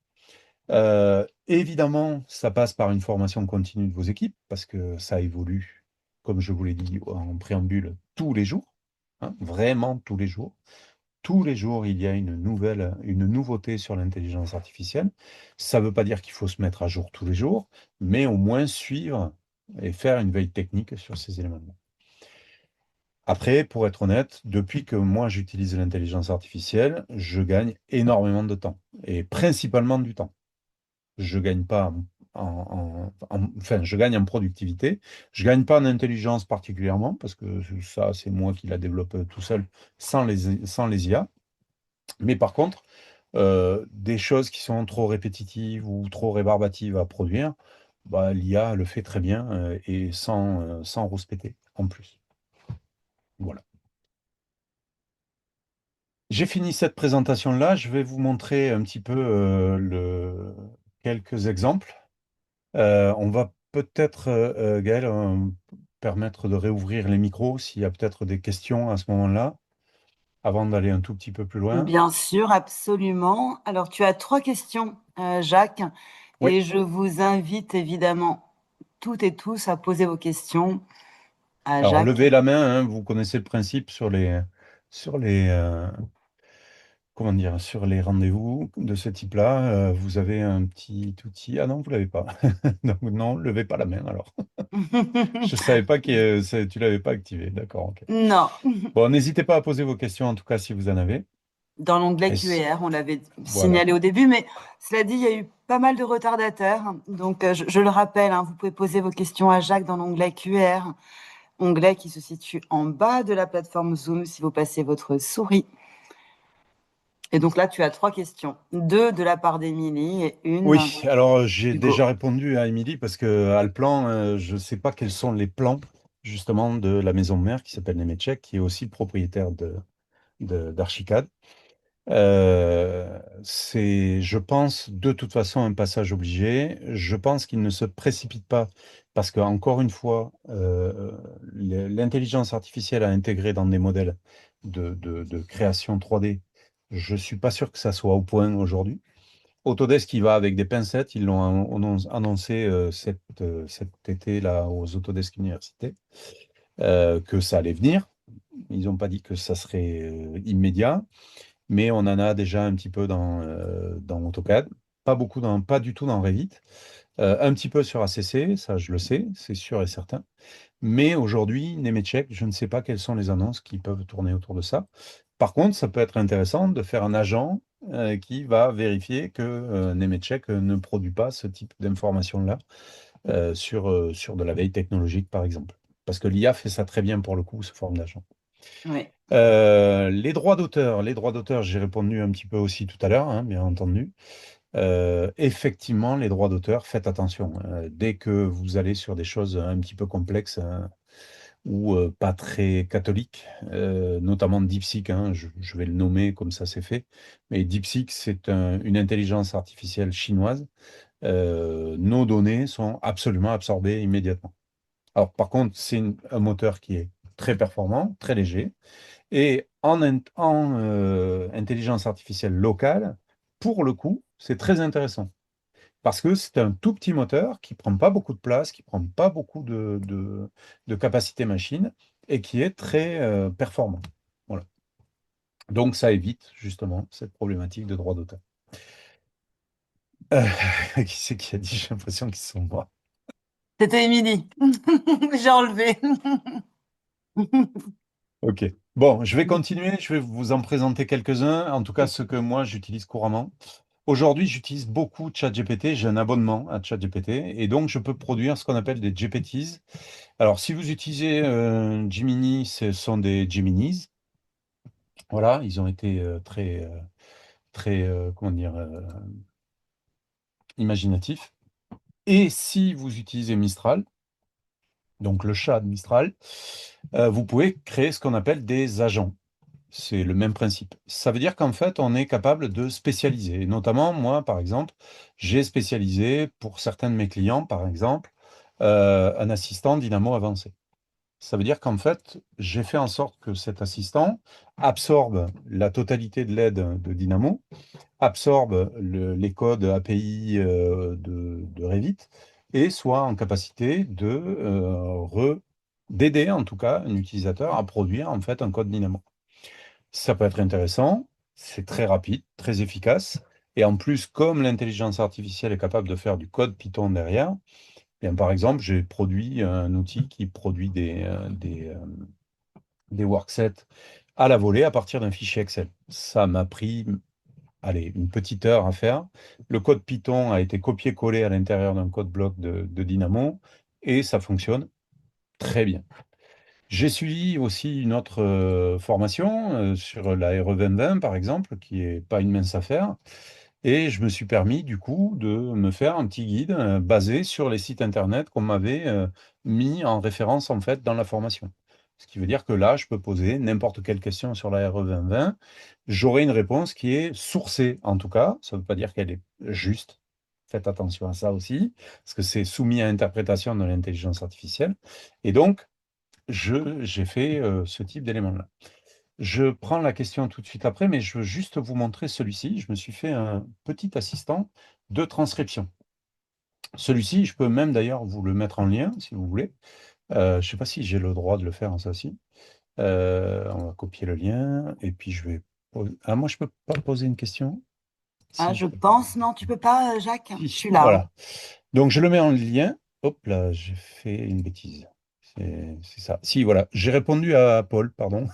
Évidemment, ça passe par une formation continue de vos équipes, parce que ça évolue, comme je vous l'ai dit en préambule, tous les jours, hein, vraiment tous les jours. Tous les jours, il y a une nouveauté sur l'intelligence artificielle. Ça ne veut pas dire qu'il faut se mettre à jour tous les jours, mais au moins suivre et faire une veille technique sur ces éléments-là. Après, pour être honnête, depuis que moi j'utilise l'intelligence artificielle, je gagne énormément de temps, et principalement du temps. Je gagne pas enfin, je gagne en productivité. Je gagne pas en intelligence particulièrement, parce que ça, c'est moi qui la développe tout seul, sans les IA. Mais par contre, des choses qui sont trop répétitives ou trop rébarbatives à produire, bah, l'IA le fait très bien, et sans rouspéter en plus. Voilà. J'ai fini cette présentation-là. Je vais vous montrer un petit peu quelques exemples. On va peut-être, Gaël, permettre de réouvrir les micros s'il y a peut-être des questions à ce moment-là, avant d'aller un tout petit peu plus loin. Bien sûr, absolument. Alors, tu as trois questions, Jacques, Oui. et je vous invite évidemment toutes et tous à poser vos questions à Alors, Jacques. levez la main, hein, vous connaissez le principe sur les comment dire, sur les rendez-vous de ce type-là. Vous avez un petit outil. Ah non, vous l'avez pas. Donc, non, levez pas la main alors. Je savais pas que tu l'avais pas activé. D'accord, ok. Non, Bon, n'hésitez pas à poser vos questions en tout cas si vous en avez. dans l'onglet Et QR, on l'avait voilà. signalé au début, mais cela dit, il y a eu pas mal de retardataires. Donc, je le rappelle, hein, vous pouvez poser vos questions à Jacques dans l'onglet QR, onglet qui se situe en bas de la plateforme Zoom si vous passez votre souris. Et donc là, tu as trois questions. Deux de la part d'Émilie et une Oui, alors j'ai d'Hugo. déjà répondu à Émilie parce que Alplan, je ne sais pas quels sont les plans justement de la maison mère qui s'appelle Nemetschek, qui est aussi propriétaire d'Archicad. C'est, je pense, de toute façon un passage obligé. Je pense qu'il ne se précipite pas parce que, encore une fois, l'intelligence artificielle à intégrer dans des modèles de création 3D, je ne suis pas sûr que ça soit au point aujourd'hui. Autodesk qui va avec des pincettes, ils l'ont annoncé cet été là aux Autodesk Université, que ça allait venir. Ils n'ont pas dit que ça serait immédiat, mais on en a déjà un petit peu dans AutoCAD, pas du tout dans Revit, un petit peu sur ACC, ça je le sais, c'est sûr et certain. Mais aujourd'hui, Nemetschek, je ne sais pas quelles sont les annonces qui peuvent tourner autour de ça. Par contre, ça peut être intéressant de faire un agent qui va vérifier que Nemetschek ne produit pas ce type d'informations-là sur de la veille technologique, par exemple. Parce que l'IA fait ça très bien pour le coup, sous forme d'agent. Oui. Les droits d'auteur, j'ai répondu un petit peu aussi tout à l'heure, hein, bien entendu. Effectivement, les droits d'auteur, faites attention. Dès que vous allez sur des choses un petit peu complexes, ou pas très catholiques, notamment DeepSeek, hein, je vais le nommer comme ça c'est fait. Mais DeepSeek, c'est une intelligence artificielle chinoise. Nos données sont absolument absorbées immédiatement. Alors, par contre, c'est un moteur qui est très performant, très léger. Et en intelligence artificielle locale, pour le coup, c'est très intéressant. Parce que c'est un tout petit moteur qui prend pas beaucoup de place, qui prend pas beaucoup de capacité machine et qui est très performant. Voilà. Donc ça évite justement cette problématique de droit d'auteur. Euh, qui c'est qui a dit? J'ai l'impression qu'ils sont moi. C'était Émilie. J'ai enlevé. Ok. Bon, je vais continuer. Je vais vous en présenter quelques-uns, en tout cas ceux que moi j'utilise couramment. Aujourd'hui, j'utilise beaucoup ChatGPT. J'ai un abonnement à ChatGPT et donc je peux produire ce qu'on appelle des GPTs. Alors, si vous utilisez Gemini, ce sont des Geminis. Voilà, ils ont été très, comment dire, imaginatifs. Et si vous utilisez Mistral, donc le chat de Mistral, vous pouvez créer ce qu'on appelle des agents. C'est le même principe. Ça veut dire qu'en fait, on est capable de spécialiser. Et notamment, moi, par exemple, j'ai spécialisé pour certains de mes clients, par exemple, un assistant Dynamo avancé. Ça veut dire qu'en fait, j'ai fait en sorte que cet assistant absorbe la totalité de l'aide de Dynamo, absorbe les codes API de Revit et soit en capacité d'aider en tout cas un utilisateur à produire en fait un code Dynamo. Ça peut être intéressant, c'est très rapide, très efficace. Et en plus, comme l'intelligence artificielle est capable de faire du code Python derrière, bien, par exemple, j'ai produit un outil qui produit des worksets à la volée à partir d'un fichier Excel. Ça m'a pris, allez, une petite heure à faire. Le code Python a été copié-collé à l'intérieur d'un code bloc de Dynamo et ça fonctionne très bien. J'ai suivi aussi une autre formation sur la RE 2020, par exemple, qui n'est pas une mince affaire. Et je me suis permis, du coup, de me faire un petit guide basé sur les sites Internet qu'on m'avait mis en référence, en fait, dans la formation. Ce qui veut dire que là, je peux poser n'importe quelle question sur la RE 2020. J'aurai une réponse qui est sourcée, en tout cas. Ça ne veut pas dire qu'elle est juste. Faites attention à ça aussi, parce que c'est soumis à interprétation de l'intelligence artificielle. Et donc, j'ai fait ce type d'élément-là. Je prends la question tout de suite après, mais je veux juste vous montrer celui-ci. Je me suis fait un petit assistant de transcription. Celui-ci, je peux même d'ailleurs vous le mettre en lien si vous voulez. Je ne sais pas si j'ai le droit de le faire, ça aussi. On va copier le lien et puis je vais. Ah, moi, je ne peux pas poser une question? Ah, Si, je je peux poser. pense, non, tu peux pas, Jacques. Je Si, suis là, hein. voilà. Donc, je le mets en lien. Hop là, j'ai fait une bêtise. C'est ça. Si, voilà. J'ai répondu à Paul, pardon.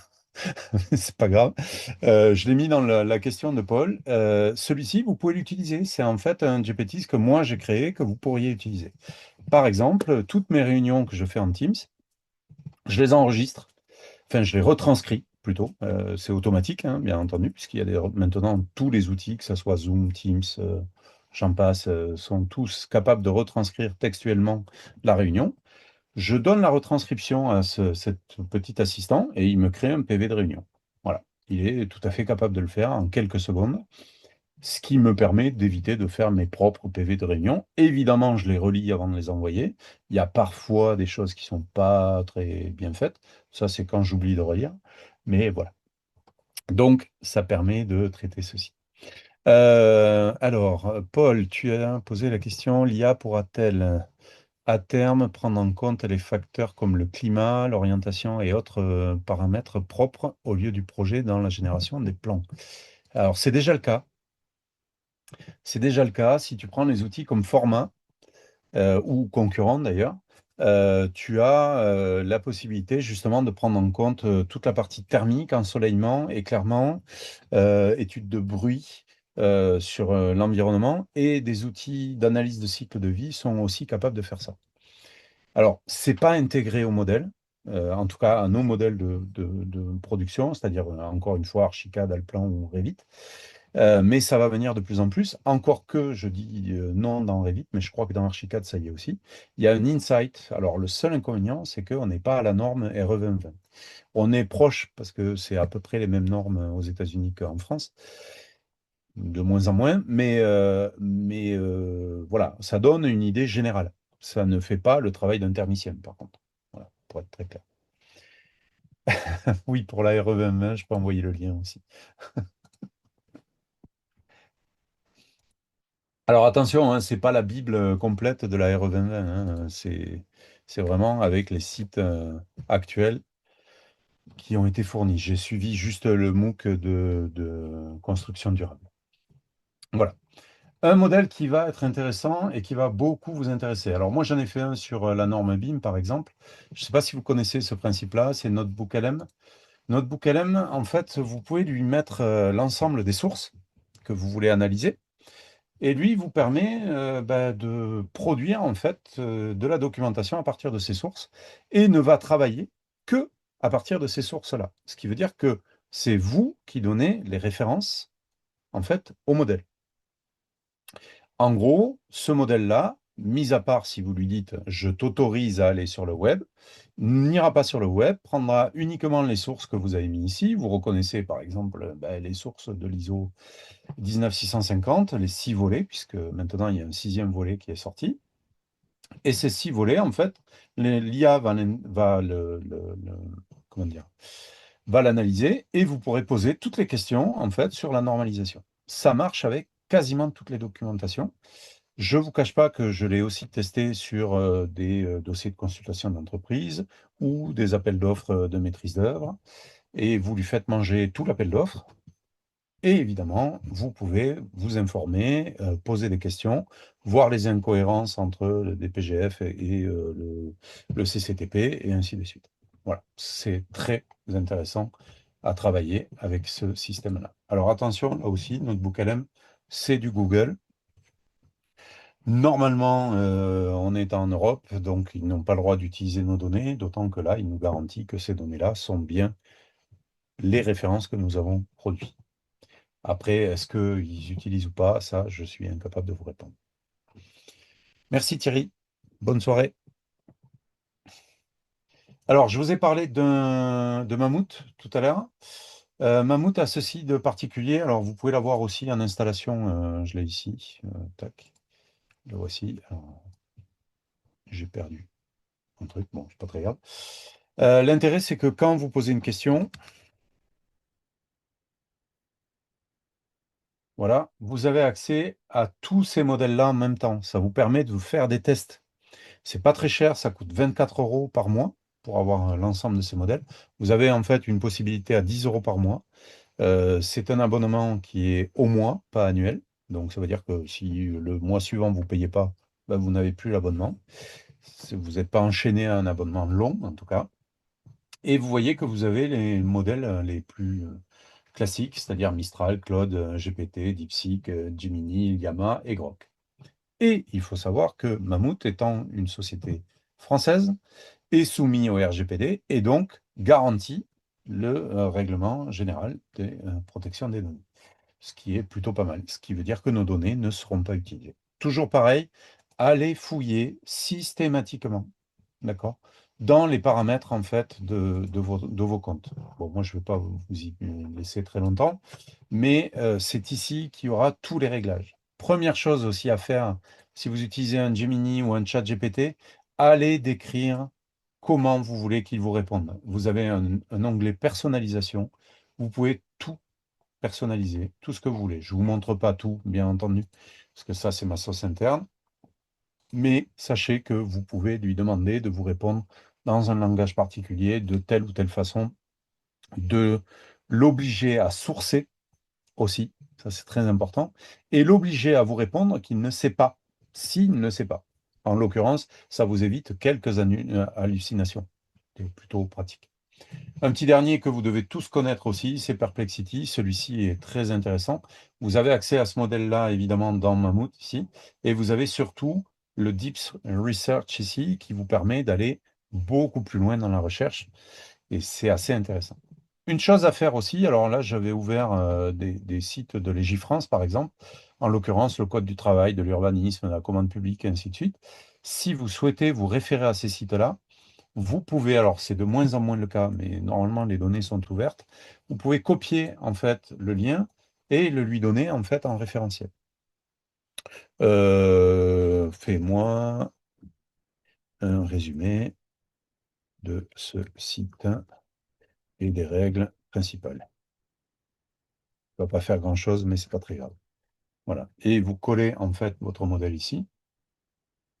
C'est pas grave. Je l'ai mis dans la question de Paul. Celui-ci, vous pouvez l'utiliser. C'est en fait un GPT que moi j'ai créé que vous pourriez utiliser. Par exemple, toutes mes réunions que je fais en Teams, je les enregistre. Enfin, je les retranscris plutôt. C'est automatique, hein, bien entendu, puisqu'il y a maintenant tous les outils, que ce soit Zoom, Teams, j'en passe, sont tous capables de retranscrire textuellement la réunion. Je donne la retranscription à cet petit assistant et il me crée un PV de réunion. Voilà. Il est tout à fait capable de le faire en quelques secondes, ce qui me permet d'éviter de faire mes propres PV de réunion. Évidemment, je les relis avant de les envoyer. Il y a parfois des choses qui ne sont pas très bien faites. Ça, c'est quand j'oublie de relire. Mais voilà. Donc, ça permet de traiter ceci. Alors, Paul, tu as posé la question, l'IA pourra-t-elle à terme prendre en compte les facteurs comme le climat, l'orientation et autres paramètres propres au lieu du projet dans la génération des plans? Alors, c'est déjà le cas. C'est déjà le cas. Si tu prends les outils comme Forma ou concurrents d'ailleurs, tu as la possibilité justement de prendre en compte toute la partie thermique, ensoleillement, éclairement, études de bruit sur l'environnement et des outils d'analyse de cycle de vie sont aussi capables de faire ça. Alors, c'est pas intégré au modèle, en tout cas à nos modèles de production, c'est-à-dire encore une fois Archicad, Allplan ou Revit, mais ça va venir de plus en plus. Encore que je dis non dans Revit, mais je crois que dans Archicad ça y est aussi. Il y a un insight. Alors le seul inconvénient, c'est qu'on n'est pas à la norme RE 2020. On est proche parce que c'est à peu près les mêmes normes aux États-Unis qu'en France, de moins en moins, mais voilà, ça donne une idée générale. Ça ne fait pas le travail d'un thermicien, par contre. Voilà, pour être très clair. Oui, pour la RE 2020, je peux envoyer le lien aussi. Alors attention, hein, c'est pas la Bible complète de la RE 2020, hein, c'est vraiment avec les sites actuels qui ont été fournis. J'ai suivi juste le MOOC de construction durable. Voilà. Un modèle qui va être intéressant et qui va beaucoup vous intéresser. Alors moi, j'en ai fait un sur la norme BIM, par exemple. Je ne sais pas si vous connaissez ce principe-là, c'est Notebook LM. Notebook LM, en fait, vous pouvez lui mettre l'ensemble des sources que vous voulez analyser. Et lui vous permet de produire en fait de la documentation à partir de ces sources et ne va travailler que à partir de ces sources-là. Ce qui veut dire que c'est vous qui donnez les références en fait au modèle. En gros, ce modèle-là, mis à part si vous lui dites je t'autorise à aller sur le web, n'ira pas sur le web, prendra uniquement les sources que vous avez mis ici. Vous reconnaissez par exemple les sources de l'ISO 19650, les 6 volets, puisque maintenant il y a un sixième volet qui est sorti. Et ces 6 volets, en fait, l'IA comment dire, va l'analyser et vous pourrez poser toutes les questions en fait sur la normalisation. Ça marche avec quasiment toutes les documentations. Je ne vous cache pas que je l'ai aussi testé sur des dossiers de consultation d'entreprise ou des appels d'offres de maîtrise d'œuvre. Et vous lui faites manger tout l'appel d'offres. Et évidemment, vous pouvez vous informer, poser des questions, voir les incohérences entre le DPGF et le CCTP, et ainsi de suite. Voilà, c'est très intéressant à travailler avec ce système-là. Alors attention, là aussi, notre LM, c'est du Google. Normalement, on est en Europe, donc ils n'ont pas le droit d'utiliser nos données, d'autant que là, il nous garantit que ces données-là sont bien les références que nous avons produites. Après, est-ce qu'ils utilisent ou pas? Ça, je suis incapable de vous répondre. Merci Thierry. Bonne soirée. Alors, je vous ai parlé de Mammouth tout à l'heure. Mammouth a ceci de particulier. Alors, vous pouvez l'avoir aussi en installation. Je l'ai ici. Tac. Le voici. Alors, j'ai perdu un truc. Bon, c'est pas très grave. L'intérêt, c'est que quand vous posez une question, voilà, vous avez accès à tous ces modèles-là en même temps. Ça vous permet de vous faire des tests. C'est pas très cher, ça coûte 24 euros par mois pour avoir l'ensemble de ces modèles. Vous avez en fait une possibilité à 10 euros par mois. C'est un abonnement qui est au mois, pas annuel. Donc ça veut dire que si le mois suivant vous ne payez pas, ben, vous n'avez plus l'abonnement. Vous n'êtes pas enchaîné à un abonnement long en tout cas. Et vous voyez que vous avez les modèles les plus classiques, c'est-à-dire Mistral, Claude, GPT, DeepSeek, Gemini, Llama et Grok. Et il faut savoir que Mammouth étant une société française est soumis au RGPD et donc garantit le règlement général des protections des données, ce qui est plutôt pas mal, ce qui veut dire que nos données ne seront pas utilisées. Toujours pareil, allez fouiller systématiquement, d'accord, dans les paramètres en fait de vos comptes. Bon, moi je ne vais pas vous y laisser très longtemps, mais c'est ici qu'il y aura tous les réglages. Première chose aussi à faire, si vous utilisez un Gemini ou un chat GPT, allez décrire comment vous voulez qu'il vous réponde. Vous avez un onglet personnalisation. Vous pouvez tout personnaliser, tout ce que vous voulez. Je ne vous montre pas tout, bien entendu, parce que ça, c'est ma sauce interne. Mais sachez que vous pouvez lui demander de vous répondre dans un langage particulier, de telle ou telle façon, de l'obliger à sourcer aussi, ça c'est très important, et l'obliger à vous répondre qu'il ne sait pas, s'il ne sait pas. En l'occurrence, ça vous évite quelques hallucinations. C'est plutôt pratique. Un petit dernier que vous devez tous connaître aussi, c'est Perplexity. Celui-ci est très intéressant. Vous avez accès à ce modèle-là, évidemment, dans Mammouth ici, et vous avez surtout le Deep Research ici, qui vous permet d'aller beaucoup plus loin dans la recherche, et c'est assez intéressant. Une chose à faire aussi, alors là, j'avais ouvert des sites de Légifrance, par exemple, en l'occurrence le Code du travail, de l'urbanisme, de la commande publique, et ainsi de suite. Si vous souhaitez vous référer à ces sites-là, vous pouvez, alors c'est de moins en moins le cas, mais normalement les données sont ouvertes, vous pouvez copier en fait le lien et le lui donner en fait en référentiel. Fais-moi un résumé de ce site et des règles principales. Ça ne va pas faire grand-chose, mais c'est pas très grave. Voilà. Et vous collez en fait votre modèle ici,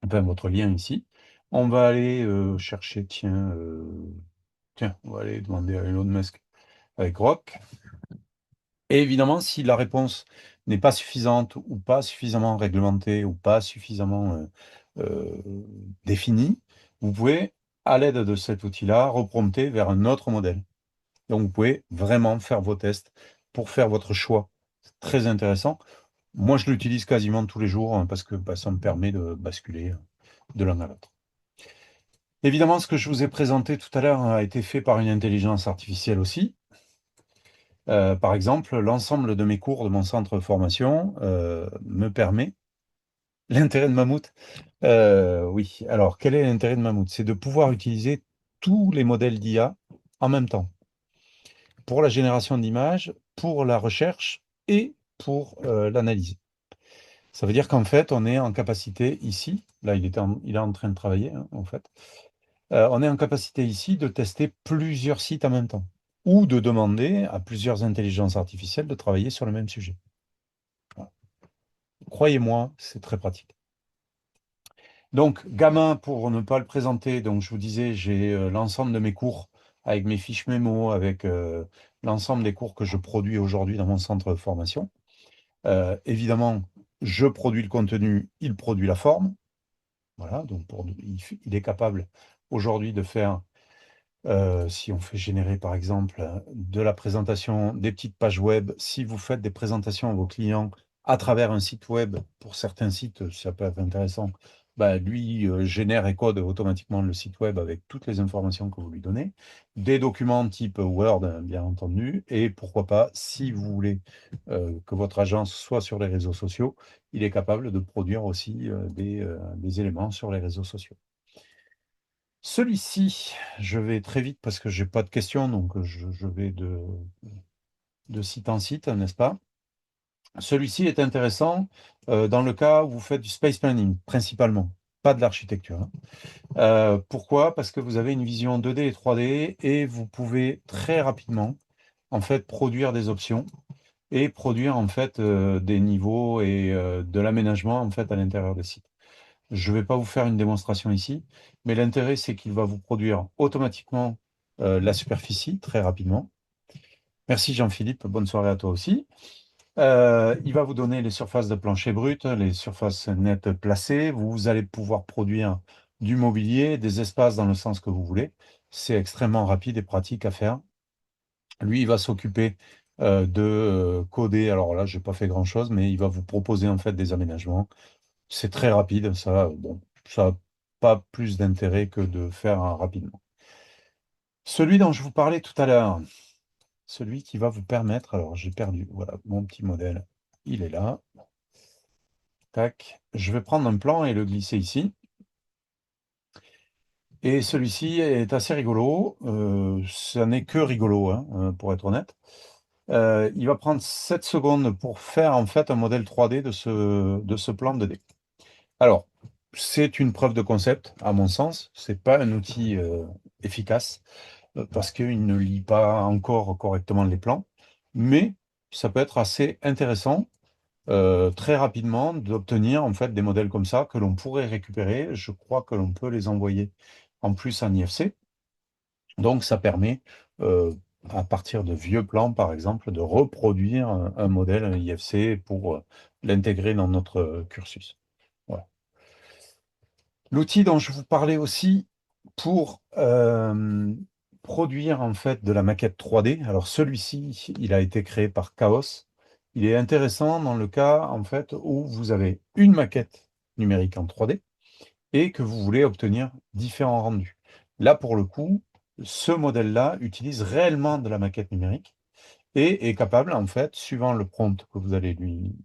enfin votre lien ici. On va aller chercher, tiens, on va aller demander à Elon Musk avec Grok. Et évidemment, si la réponse n'est pas suffisante ou pas suffisamment réglementée ou pas suffisamment définie, vous pouvez, à l'aide de cet outil-là, reprompter vers un autre modèle. Donc, vous pouvez vraiment faire vos tests pour faire votre choix. C'est très intéressant. Moi, je l'utilise quasiment tous les jours hein, parce que ça me permet de basculer de l'un à l'autre. Évidemment, ce que je vous ai présenté tout à l'heure a été fait par une intelligence artificielle aussi. Par exemple, l'ensemble de mes cours de mon centre de formation me permet, l'intérêt de Mammouth, Oui, alors quel est l'intérêt de Mammouth? C'est de pouvoir utiliser tous les modèles d'IA en même temps, pour la génération d'images, pour la recherche et pour l'analyse. Ça veut dire qu'en fait, on est en capacité ici, là il est en train de travailler en fait, on est en capacité ici de tester plusieurs sites en même temps ou de demander à plusieurs intelligences artificielles de travailler sur le même sujet. Voilà. Croyez-moi, c'est très pratique. Donc, gamin, pour ne pas le présenter, donc je vous disais, j'ai l'ensemble de mes cours avec mes fiches mémo, avec l'ensemble des cours que je produis aujourd'hui dans mon centre de formation. Évidemment, je produis le contenu, il produit la forme. Voilà, donc il est capable aujourd'hui de faire si on fait générer, par exemple, de la présentation, des petites pages web, si vous faites des présentations à vos clients à travers un site web, pour certains sites, ça peut être intéressant, bah, lui génère et code automatiquement le site web avec toutes les informations que vous lui donnez, des documents type Word, bien entendu, et pourquoi pas, si vous voulez que votre agence soit sur les réseaux sociaux, il est capable de produire aussi des éléments sur les réseaux sociaux. Celui-ci, je vais très vite parce que j'ai pas de questions, donc je vais de site en site, n'est-ce pas? Celui-ci est intéressant dans le cas où vous faites du space planning, principalement, pas de l'architecture, hein. Pourquoi? Parce que vous avez une vision 2D et 3D et vous pouvez très rapidement, en fait, produire des options et produire, en fait, des niveaux et de l'aménagement, en fait, à l'intérieur des sites. Je ne vais pas vous faire une démonstration ici, mais l'intérêt, c'est qu'il va vous produire automatiquement la superficie très rapidement. Merci Jean-Philippe, bonne soirée à toi aussi. Il va vous donner les surfaces de plancher brut, les surfaces nettes placées. Vous allez pouvoir produire du mobilier, des espaces dans le sens que vous voulez. C'est extrêmement rapide et pratique à faire. Lui, il va s'occuper de coder. Alors là, je n'ai pas fait grand-chose, mais il va vous proposer en fait des aménagements. C'est très rapide, ça, bon, ça n'a pas plus d'intérêt que de faire rapidement. Celui dont je vous parlais tout à l'heure, celui qui va vous permettre, alors j'ai perdu, voilà, mon petit modèle, il est là. Tac, je vais prendre un plan et le glisser ici. Et celui-ci est assez rigolo, ça n'est que rigolo, hein, pour être honnête. Il va prendre 7 secondes pour faire en fait un modèle 3D de ce plan 2D. Alors, c'est une preuve de concept, à mon sens. C'est pas un outil efficace parce qu'il ne lit pas encore correctement les plans, mais ça peut être assez intéressant très rapidement d'obtenir en fait des modèles comme ça que l'on pourrait récupérer. Je crois que l'on peut les envoyer en plus en IFC. Donc, ça permet à partir de vieux plans, par exemple, de reproduire un modèle un IFC pour l'intégrer dans notre cursus. Voilà. L'outil dont je vous parlais aussi pour produire en fait de la maquette 3D. Alors celui-ci, il a été créé par Chaos. Il est intéressant dans le cas en fait où vous avez une maquette numérique en 3D et que vous voulez obtenir différents rendus. Là, pour le coup, ce modèle-là utilise réellement de la maquette numérique et est capable, en fait, suivant le prompt que vous allez lui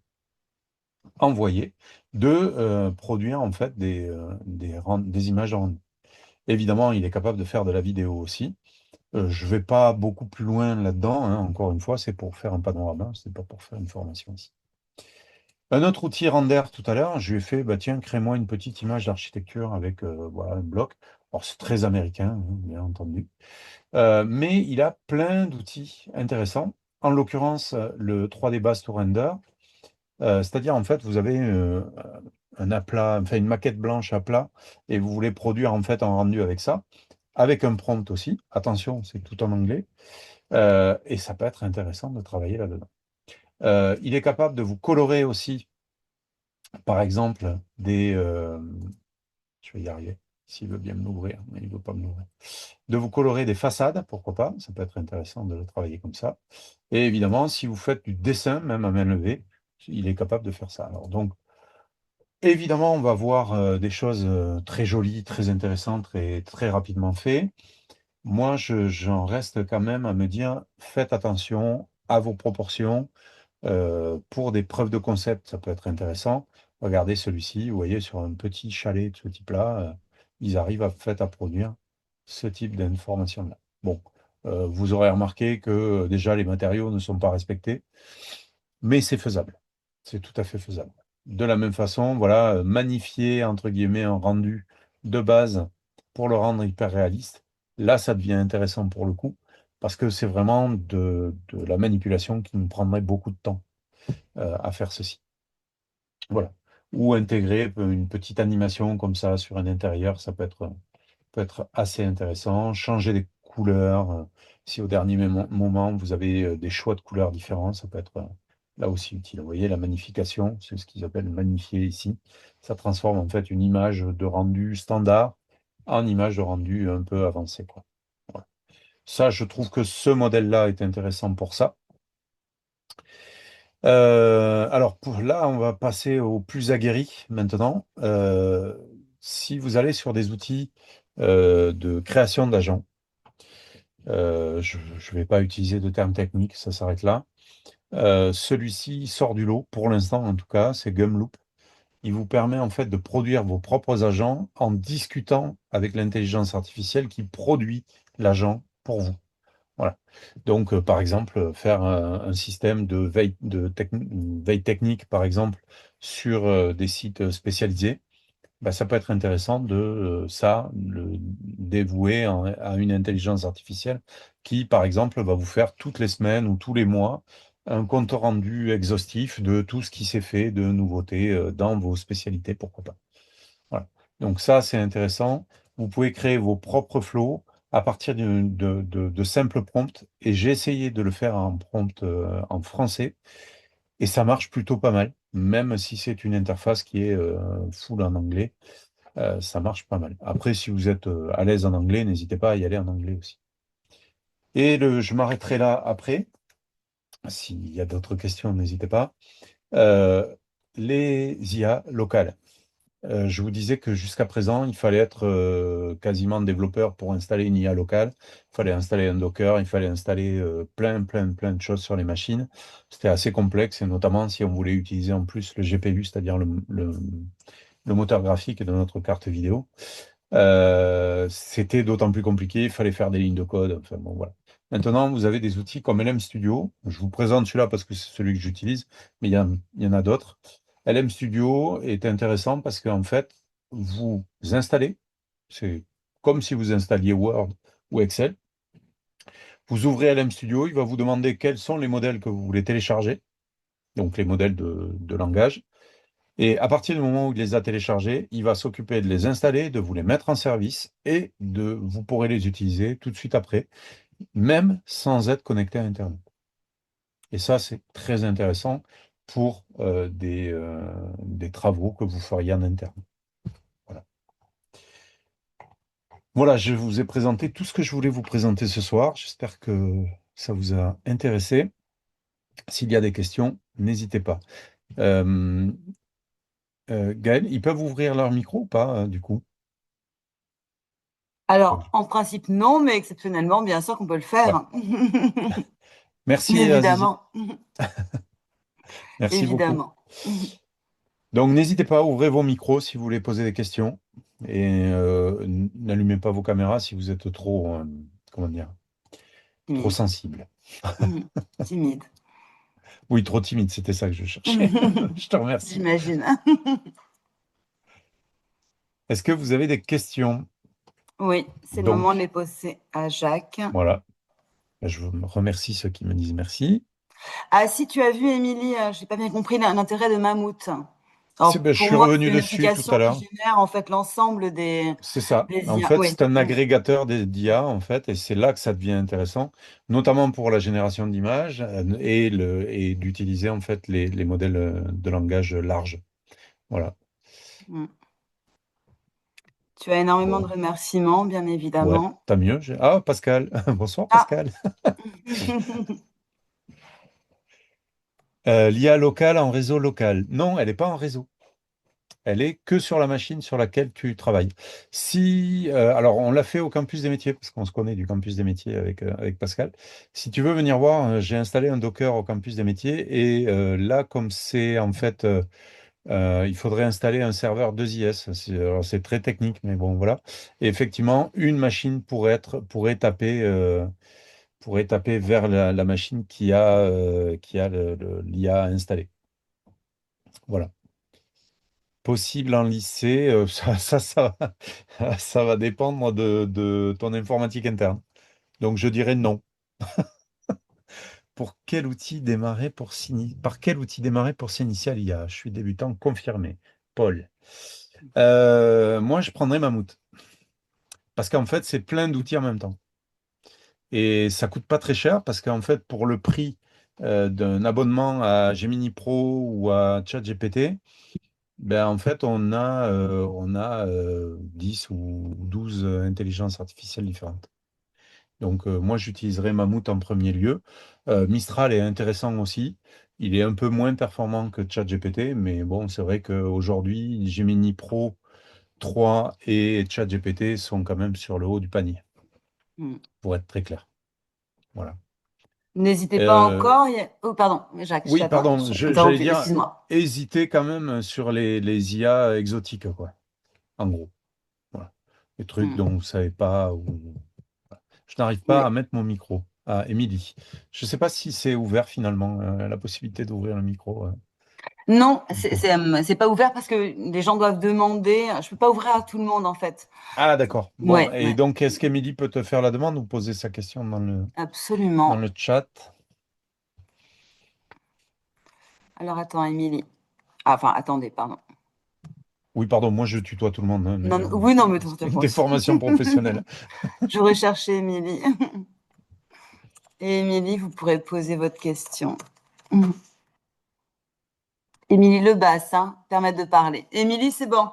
envoyer, de produire en fait des images rendues. Évidemment, il est capable de faire de la vidéo aussi. Je ne vais pas beaucoup plus loin là-dedans, hein. Encore une fois, c'est pour faire un panorama, c'est pas pour faire une formation ici. Un autre outil render tout à l'heure, je lui ai fait, bah, tiens, crée-moi une petite image d'architecture avec voilà, un bloc. Alors, c'est très américain, hein, bien entendu. Mais il a plein d'outils intéressants. En l'occurrence, le 3D Base to Render, c'est-à-dire, en fait, vous avez un aplat, enfin une maquette blanche à plat, et vous voulez produire en fait un rendu avec ça, avec un prompt aussi. Attention, c'est tout en anglais. Et ça peut être intéressant de travailler là-dedans. Il est capable de vous colorer aussi, par exemple, je vais y arriver, s'il veut bien me l'ouvrir, mais il ne veut pas me l'ouvrir. De vous colorer des façades, pourquoi pas, ça peut être intéressant de le travailler comme ça. Et évidemment, si vous faites du dessin, même à main levée, il est capable de faire ça. Alors, donc, évidemment, on va voir des choses très jolies, très intéressantes, très, très rapidement faites. Moi, j'en reste quand même à me dire, faites attention à vos proportions. Pour des preuves de concept, ça peut être intéressant. Regardez celui-ci, vous voyez, sur un petit chalet de ce type-là, ils arrivent en fait à produire ce type d'information-là. Bon, vous aurez remarqué que déjà les matériaux ne sont pas respectés, mais c'est faisable. C'est tout à fait faisable. De la même façon, voilà, magnifier entre guillemets un rendu de base pour le rendre hyper réaliste. Là, ça devient intéressant pour le coup, parce que c'est vraiment de la manipulation qui nous prendrait beaucoup de temps à faire ceci. Voilà. Ou intégrer une petite animation comme ça sur un intérieur, ça peut être assez intéressant. Changer les couleurs. Si au dernier moment, vous avez des choix de couleurs différents, ça peut être là aussi utile. Vous voyez, la magnification, c'est ce qu'ils appellent magnifier ici. Ça transforme en fait une image de rendu standard en image de rendu un peu avancée, quoi. Voilà. Ça, je trouve que ce modèle-là est intéressant pour ça. Alors là, on va passer au plus aguerri maintenant. Si vous allez sur des outils de création d'agents, je ne vais pas utiliser de termes techniques, ça s'arrête là. Celui-ci sort du lot, pour l'instant en tout cas, c'est Gumloop. Il vous permet en fait de produire vos propres agents en discutant avec l'intelligence artificielle qui produit l'agent pour vous. Voilà. Donc, par exemple, faire un système veille technique, par exemple, sur des sites spécialisés, bah, ça peut être intéressant de le dévouer à une intelligence artificielle qui, par exemple, va vous faire toutes les semaines ou tous les mois un compte rendu exhaustif de tout ce qui s'est fait de nouveautés dans vos spécialités, pourquoi pas. Voilà. Donc ça, c'est intéressant. Vous pouvez créer vos propres flows à partir de simples prompts. Et j'ai essayé de le faire en prompt en français. Et ça marche plutôt pas mal. Même si c'est une interface qui est full en anglais, ça marche pas mal. Après, si vous êtes à l'aise en anglais, n'hésitez pas à y aller en anglais aussi. Je m'arrêterai là après. S'il y a d'autres questions, n'hésitez pas. Euh, les IA locales. Je vous disais que jusqu'à présent, il fallait être quasiment développeur pour installer une IA locale. Il fallait installer un Docker, il fallait installer plein de choses sur les machines. C'était assez complexe, et notamment si on voulait utiliser en plus le GPU, c'est-à-dire le moteur graphique de notre carte vidéo. C'était d'autant plus compliqué, il fallait faire des lignes de code. Enfin, bon, voilà. Maintenant, vous avez des outils comme LM Studio. Je vous présente celui-là parce que c'est celui que j'utilise, mais il y en a d'autres. LM Studio est intéressant parce qu'en fait, vous installez, c'est comme si vous installiez Word ou Excel. Vous ouvrez LM Studio, il va vous demander quels sont les modèles que vous voulez télécharger, donc les modèles de langage. Et à partir du moment où il les a téléchargés, il va s'occuper de les installer, de vous les mettre en service et vous pourrez les utiliser tout de suite après, même sans être connecté à Internet. Et ça, c'est très intéressant pour des travaux que vous feriez en interne. Voilà. Voilà, je vous ai présenté tout ce que je voulais vous présenter ce soir. J'espère que ça vous a intéressé. S'il y a des questions, n'hésitez pas. Euh, Gaël, ils peuvent ouvrir leur micro ou pas, du coup? Alors, en principe, non, mais exceptionnellement, bien sûr qu'on peut le Ouais. faire. Merci, Azizi. Évidemment. Merci beaucoup. Évidemment. Donc, n'hésitez pas à ouvrir vos micros si vous voulez poser des questions. Et n'allumez pas vos caméras si vous êtes trop, comment dire, trop Timide. sensible. Timide. Oui, trop timide, c'était ça que je cherchais. Je te remercie. J'imagine. Est-ce que vous avez des questions? Oui, c'est le moment de Donc, les poser à Jacques. voilà. Je vous remercie ceux qui me disent merci. Ah, si tu as vu, Émilie, j'ai pas bien compris l'intérêt de Mammouth. Alors, Je pour suis moi, revenu c'est une dessus tout application à qui l'heure. génère en fait l'ensemble C'est ça. des En IA. fait, Oui. c'est un agrégateur d'IA, en fait, et c'est là que ça devient intéressant, notamment pour la génération d'images et d'utiliser, en fait, les modèles de langage large. Voilà. Mm. Tu as énormément de Bon. remerciements, bien Ouais, évidemment. t'as mieux. Ah, Pascal. Bonsoir, Ah, Pascal. L'IA locale en réseau local. Non, elle n'est pas en réseau. Elle est que sur la machine sur laquelle tu travailles. Si, alors, on l'a fait au campus des métiers, parce qu'on se connaît du campus des métiers avec Pascal. Si tu veux venir voir, j'ai installé un Docker au campus des métiers. Et là, comme c'est en fait Il faudrait installer un serveur 2IS. Alors, c'est très technique, mais bon, voilà. Et effectivement, une machine pourrait taper vers la machine qui a l'IA installée. Voilà. Possible en lycée, ça va dépendre de ton informatique interne. Donc, je dirais non. Par quel outil démarrer pour s'initier à l'IA? Je suis débutant confirmé. Paul. Moi, je prendrais Mammouth. Parce qu'en fait, c'est plein d'outils en même temps. Et ça coûte pas très cher parce qu'en fait, pour le prix d'un abonnement à Gemini Pro ou à ChatGPT, ben, en fait, on a 10 ou 12 intelligences artificielles différentes. Donc, moi, j'utiliserai Mammouth en premier lieu. Mistral est intéressant aussi. Il est un peu moins performant que ChatGPT, mais bon, c'est vrai qu'aujourd'hui, Gemini Pro 3 et ChatGPT sont quand même sur le haut du panier, Hmm. pour être très clair. Voilà. N'hésitez pas Euh, encore. Oh, pardon, Jacques, oui, je pardon, t'ai j'allais interrompu, dire, excuse-moi. hésiter quand même sur les IA exotiques, quoi, en gros. Voilà. Les trucs Hmm. dont vous ne savez pas. Je n'arrive pas Oui. à mettre mon micro. Ah, Émilie. Je ne sais pas si c'est ouvert finalement, la possibilité d'ouvrir le micro. Non, Du coup. c'est pas ouvert parce que les gens doivent demander. Je peux pas ouvrir à tout le monde en fait. Ah, d'accord. Bon, Ouais, et ouais, donc, est-ce qu'Émilie peut te faire la demande ou poser sa question dans absolument. le chat? Alors attends, Émilie. Ah, enfin, attendez, pardon. Oui, pardon, moi je tutoie tout le monde, hein, mais Non, oui, non, mais c'est moi des aussi. formations professionnelles. J'aurais cherché Émilie. Et Émilie, vous pourrez poser votre question. Émilie Lebas, hein, permettre de parler. Émilie, c'est bon.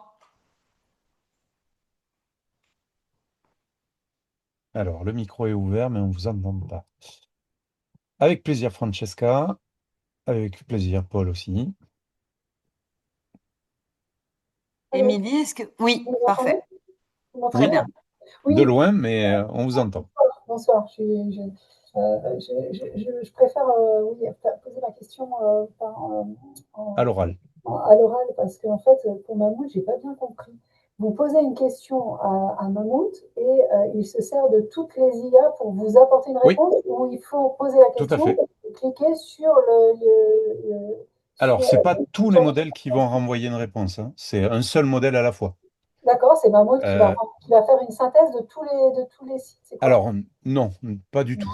Alors, le micro est ouvert, mais on ne vous entend pas. Avec plaisir, Francesca. Avec plaisir, Paul aussi. Allô, Émilie, est-ce que... Oui, vous m'entendez? parfait. Vous Très m'entendez? bien. De Oui, loin, mais on vous entend. bonsoir. Je préfère oui, poser ma question À en- l'oral. à l'oral parce qu'en fait, pour Mammouth, j'ai pas bien compris. Vous posez une question à Mammouth et il se sert de toutes les IA pour vous apporter une Oui, réponse ou il faut poser la tout à question fait. et cliquer sur Alors, sur, c'est pas tous les sur- modèles qui vont renvoyer une réponse, hein. C'est un seul modèle à la fois. D'accord, c'est Mammouth Euh, qui va faire une synthèse de tous les sites, c'est quoi? alors, non, pas du tout.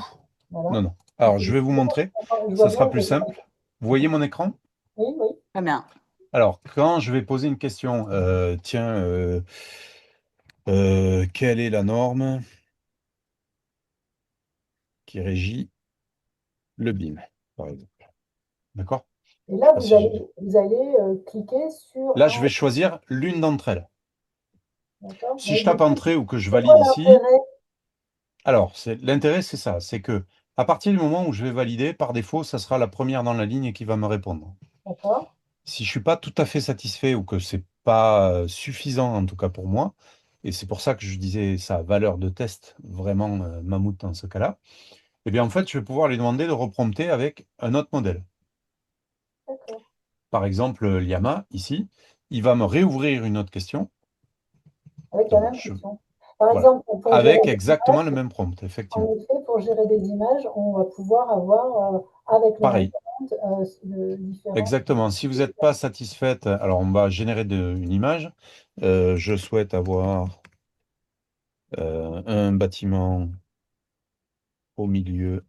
Voilà. Non, non. Alors, je vais vous montrer. Je vois Ça bien sera le plus résultat. simple. Vous voyez mon écran? Oui, oui. Très bien. Alors, quand je vais poser une question, tiens, quelle est la norme qui régit le BIM, par exemple? D'accord? Et Je sais là, pas si j'ai... vous allez cliquer sur Là, je un. vais choisir l'une d'entre elles. D'accord. Si Mais je du tape coup, entrée ou que je c'est quoi valide ici, l'intérêt? alors, l'intérêt, c'est ça, c'est que à partir du moment où je vais valider, par défaut, ça sera la première dans la ligne qui va me répondre. D'accord. Si je suis pas tout à fait satisfait ou que c'est pas suffisant, en tout cas pour moi, et c'est pour ça que je disais sa valeur de test, vraiment Mammouth dans ce cas-là, eh bien en fait, je vais pouvoir lui demander de reprompter avec un autre modèle. D'accord. Par exemple, Llama, ici, il va me réouvrir une autre question. Avec la Donc, même question. Par voilà. exemple, pour gérer Avec des exactement le images, même prompt, en effectivement. effet, pour gérer des images, on va pouvoir avoir, avec le même Pareil. prompt, différentes. Exactement. Si vous n'êtes pas satisfaite, alors on va générer une image. Je souhaite avoir un bâtiment au milieu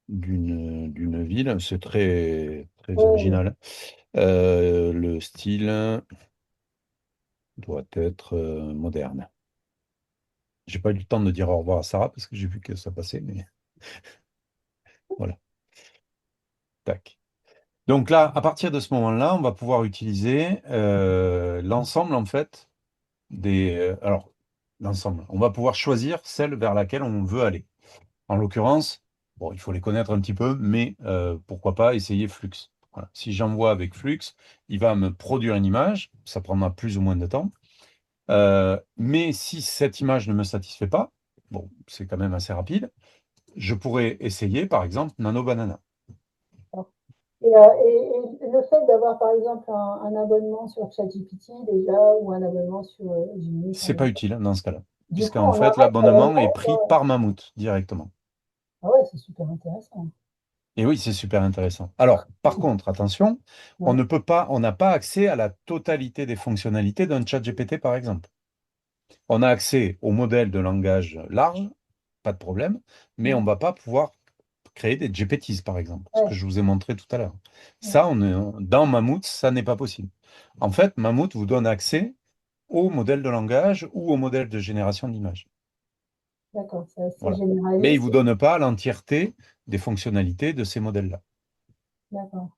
d'une ville. C'est très, très Oui, original. Le style doit être moderne. J'ai pas eu le temps de dire au revoir à Sarah parce que j'ai vu que ça passait, mais voilà. Tac. Donc là, à partir de ce moment-là, on va pouvoir utiliser l'ensemble en fait alors, l'ensemble. On va pouvoir choisir celle vers laquelle on veut aller. En l'occurrence, bon, il faut les connaître un petit peu, mais pourquoi pas essayer Flux. Voilà. Si j'envoie avec Flux, il va me produire une image, ça prendra plus ou moins de temps. Mais si cette image ne me satisfait pas, bon, c'est quand même assez rapide, je pourrais essayer par exemple Nano Banana. d'accord. Et le fait d'avoir, par exemple, un abonnement sur ChatGPT déjà, ou un abonnement sur Gemini, par C'est pas exemple, utile dans ce cas-là, du coup, puisqu'en on fait, arrête à la l'abonnement est base. pris par Mammouth directement. Ah ouais, c'est super intéressant. Et oui, c'est super intéressant. Alors, par contre, attention, on Ouais, ne peut pas, on n'a pas accès à la totalité des fonctionnalités d'un chat GPT, par exemple. On a accès au modèle de langage large, pas de problème, mais on ouais, ne va pas pouvoir créer des GPTs, par exemple, ce que ouais, je vous ai montré tout à l'heure. ouais. Ça, dans Mammouth, ça n'est pas possible. En fait, Mammouth vous donne accès au modèle de langage ou au modèle de génération d'images. D'accord, c'est assez Voilà. Mais il ne généraliste. vous donne pas l'entièreté des fonctionnalités de ces modèles-là. D'accord.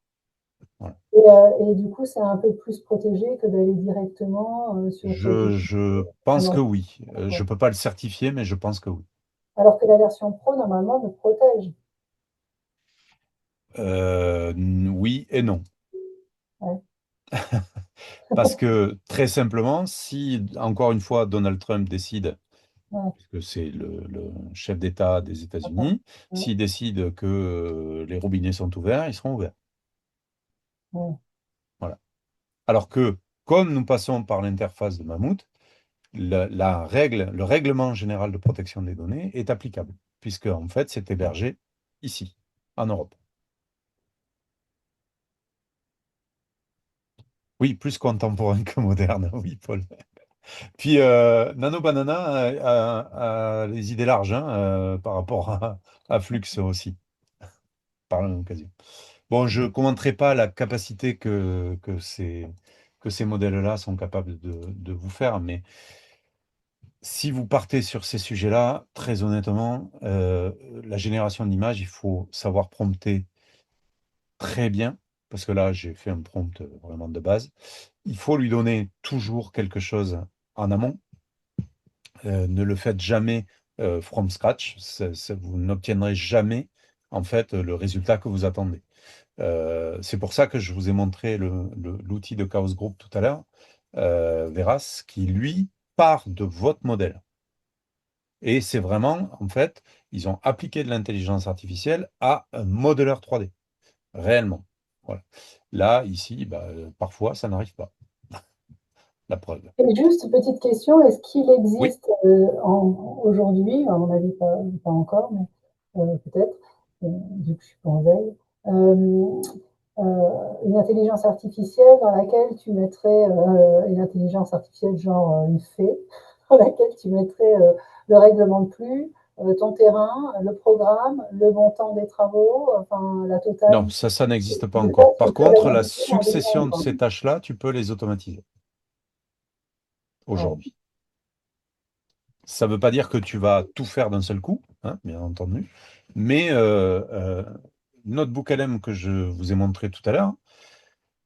Voilà. Et du coup, c'est un peu plus protégé que d'aller directement sur ChatGPT. Je Ah pense que non, oui. Je ne d'accord. peux pas le certifier, mais je pense que oui. Alors que la version Pro, normalement, me protège. Oui et non. Ouais, Parce que très simplement, si encore une fois Donald Trump décide, ouais, puisque c'est le chef d'État des d'accord. États-Unis, Ouais, s'il décide que les robinets sont ouverts, ils seront ouverts. ouais. Voilà. Alors que comme nous passons par l'interface de Mammouth, la règle, le règlement général de protection des données est applicable, puisque en fait c'est hébergé ici, en Europe. Oui, plus contemporain que moderne, oui, Paul. Puis Nano Banana a les idées larges hein, par rapport à Flux aussi, par la même occasion. Bon, je ne commenterai pas la capacité que ces modèles-là sont capables de vous faire, mais si vous partez sur ces sujets-là, très honnêtement, la génération d'images, il faut savoir prompter très bien, parce que là, j'ai fait un prompt vraiment de base. Il faut lui donner toujours quelque chose en amont. Ne le faites jamais from scratch. Vous n'obtiendrez jamais, en fait, le résultat que vous attendez. C'est pour ça que je vous ai montré l'outil de Chaos Group tout à l'heure, Veras, qui, lui, part de votre modèle. Et c'est vraiment, en fait, ils ont appliqué de l'intelligence artificielle à un modeleur 3D, réellement. Voilà. Là, ici, bah, parfois, ça n'arrive pas. La preuve. Et juste petite question, est-ce qu'il Oui, existe aujourd'hui, à mon avis pas encore, mais peut-être, vu que je suis pas en veille, euh, une intelligence artificielle dans laquelle tu mettrais une intelligence artificielle genre une fée, dans laquelle tu mettrais le règlement de flux, ton terrain, le programme, le montant des travaux, enfin la totale. non, ça n'existe pas Et ça, encore. tu Par peux la contre, la modifier dans 2 secondes, succession de quoi. ces tâches-là, tu peux les automatiser Ouais. aujourd'hui. Ça ne veut pas dire que tu vas tout faire d'un seul coup, hein, bien entendu, mais Notebook LM que je vous ai montré tout à l'heure,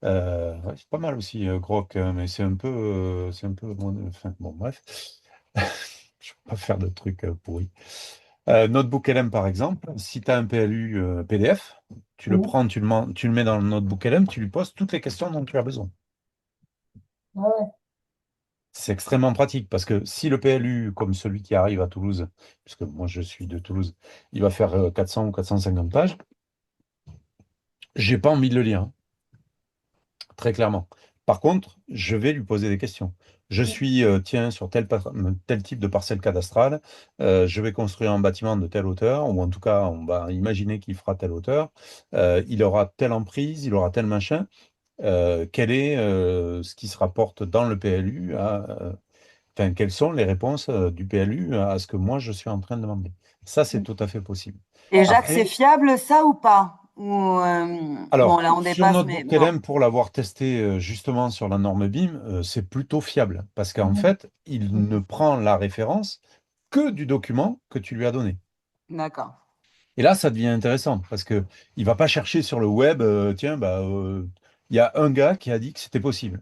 ouais, c'est pas mal aussi, Grok, mais c'est un peu, enfin, bon, bref, je ne vais pas faire de trucs pourris. Notebook LM, par exemple, si tu as un PLU PDF, tu le Mhm. prends, tu le mets dans le Notebook LM, tu lui poses toutes les questions dont tu as besoin. Ouais, C'est extrêmement pratique parce que si le PLU, comme celui qui arrive à Toulouse, puisque moi je suis de Toulouse, il va faire 400 ou 450 pages, j'ai pas envie de le lire, hein, très clairement. Par contre, je vais lui poser des questions. Je suis, tiens, sur tel type de parcelle cadastrale, je vais construire un bâtiment de telle hauteur, ou en tout cas, on va imaginer qu'il fera telle hauteur, il aura telle emprise, il aura tel machin. Quel est ce qui se rapporte dans le PLU enfin, quelles sont les réponses du PLU à ce que moi je suis en train de demander? Ça, c'est tout à fait possible. Et Jacques, c'est Après, fiable ça ou pas? Bon, alors, là, on sur dépasse, mais Notebook bon. LM, pour l'avoir testé justement sur la norme BIM, c'est plutôt fiable parce qu'en Mhm. fait, il ne prend la référence que du document que tu lui as donné. D'accord. Et là, ça devient intéressant parce que il va pas chercher sur le web, tiens, bah, il y a un gars qui a dit que c'était possible.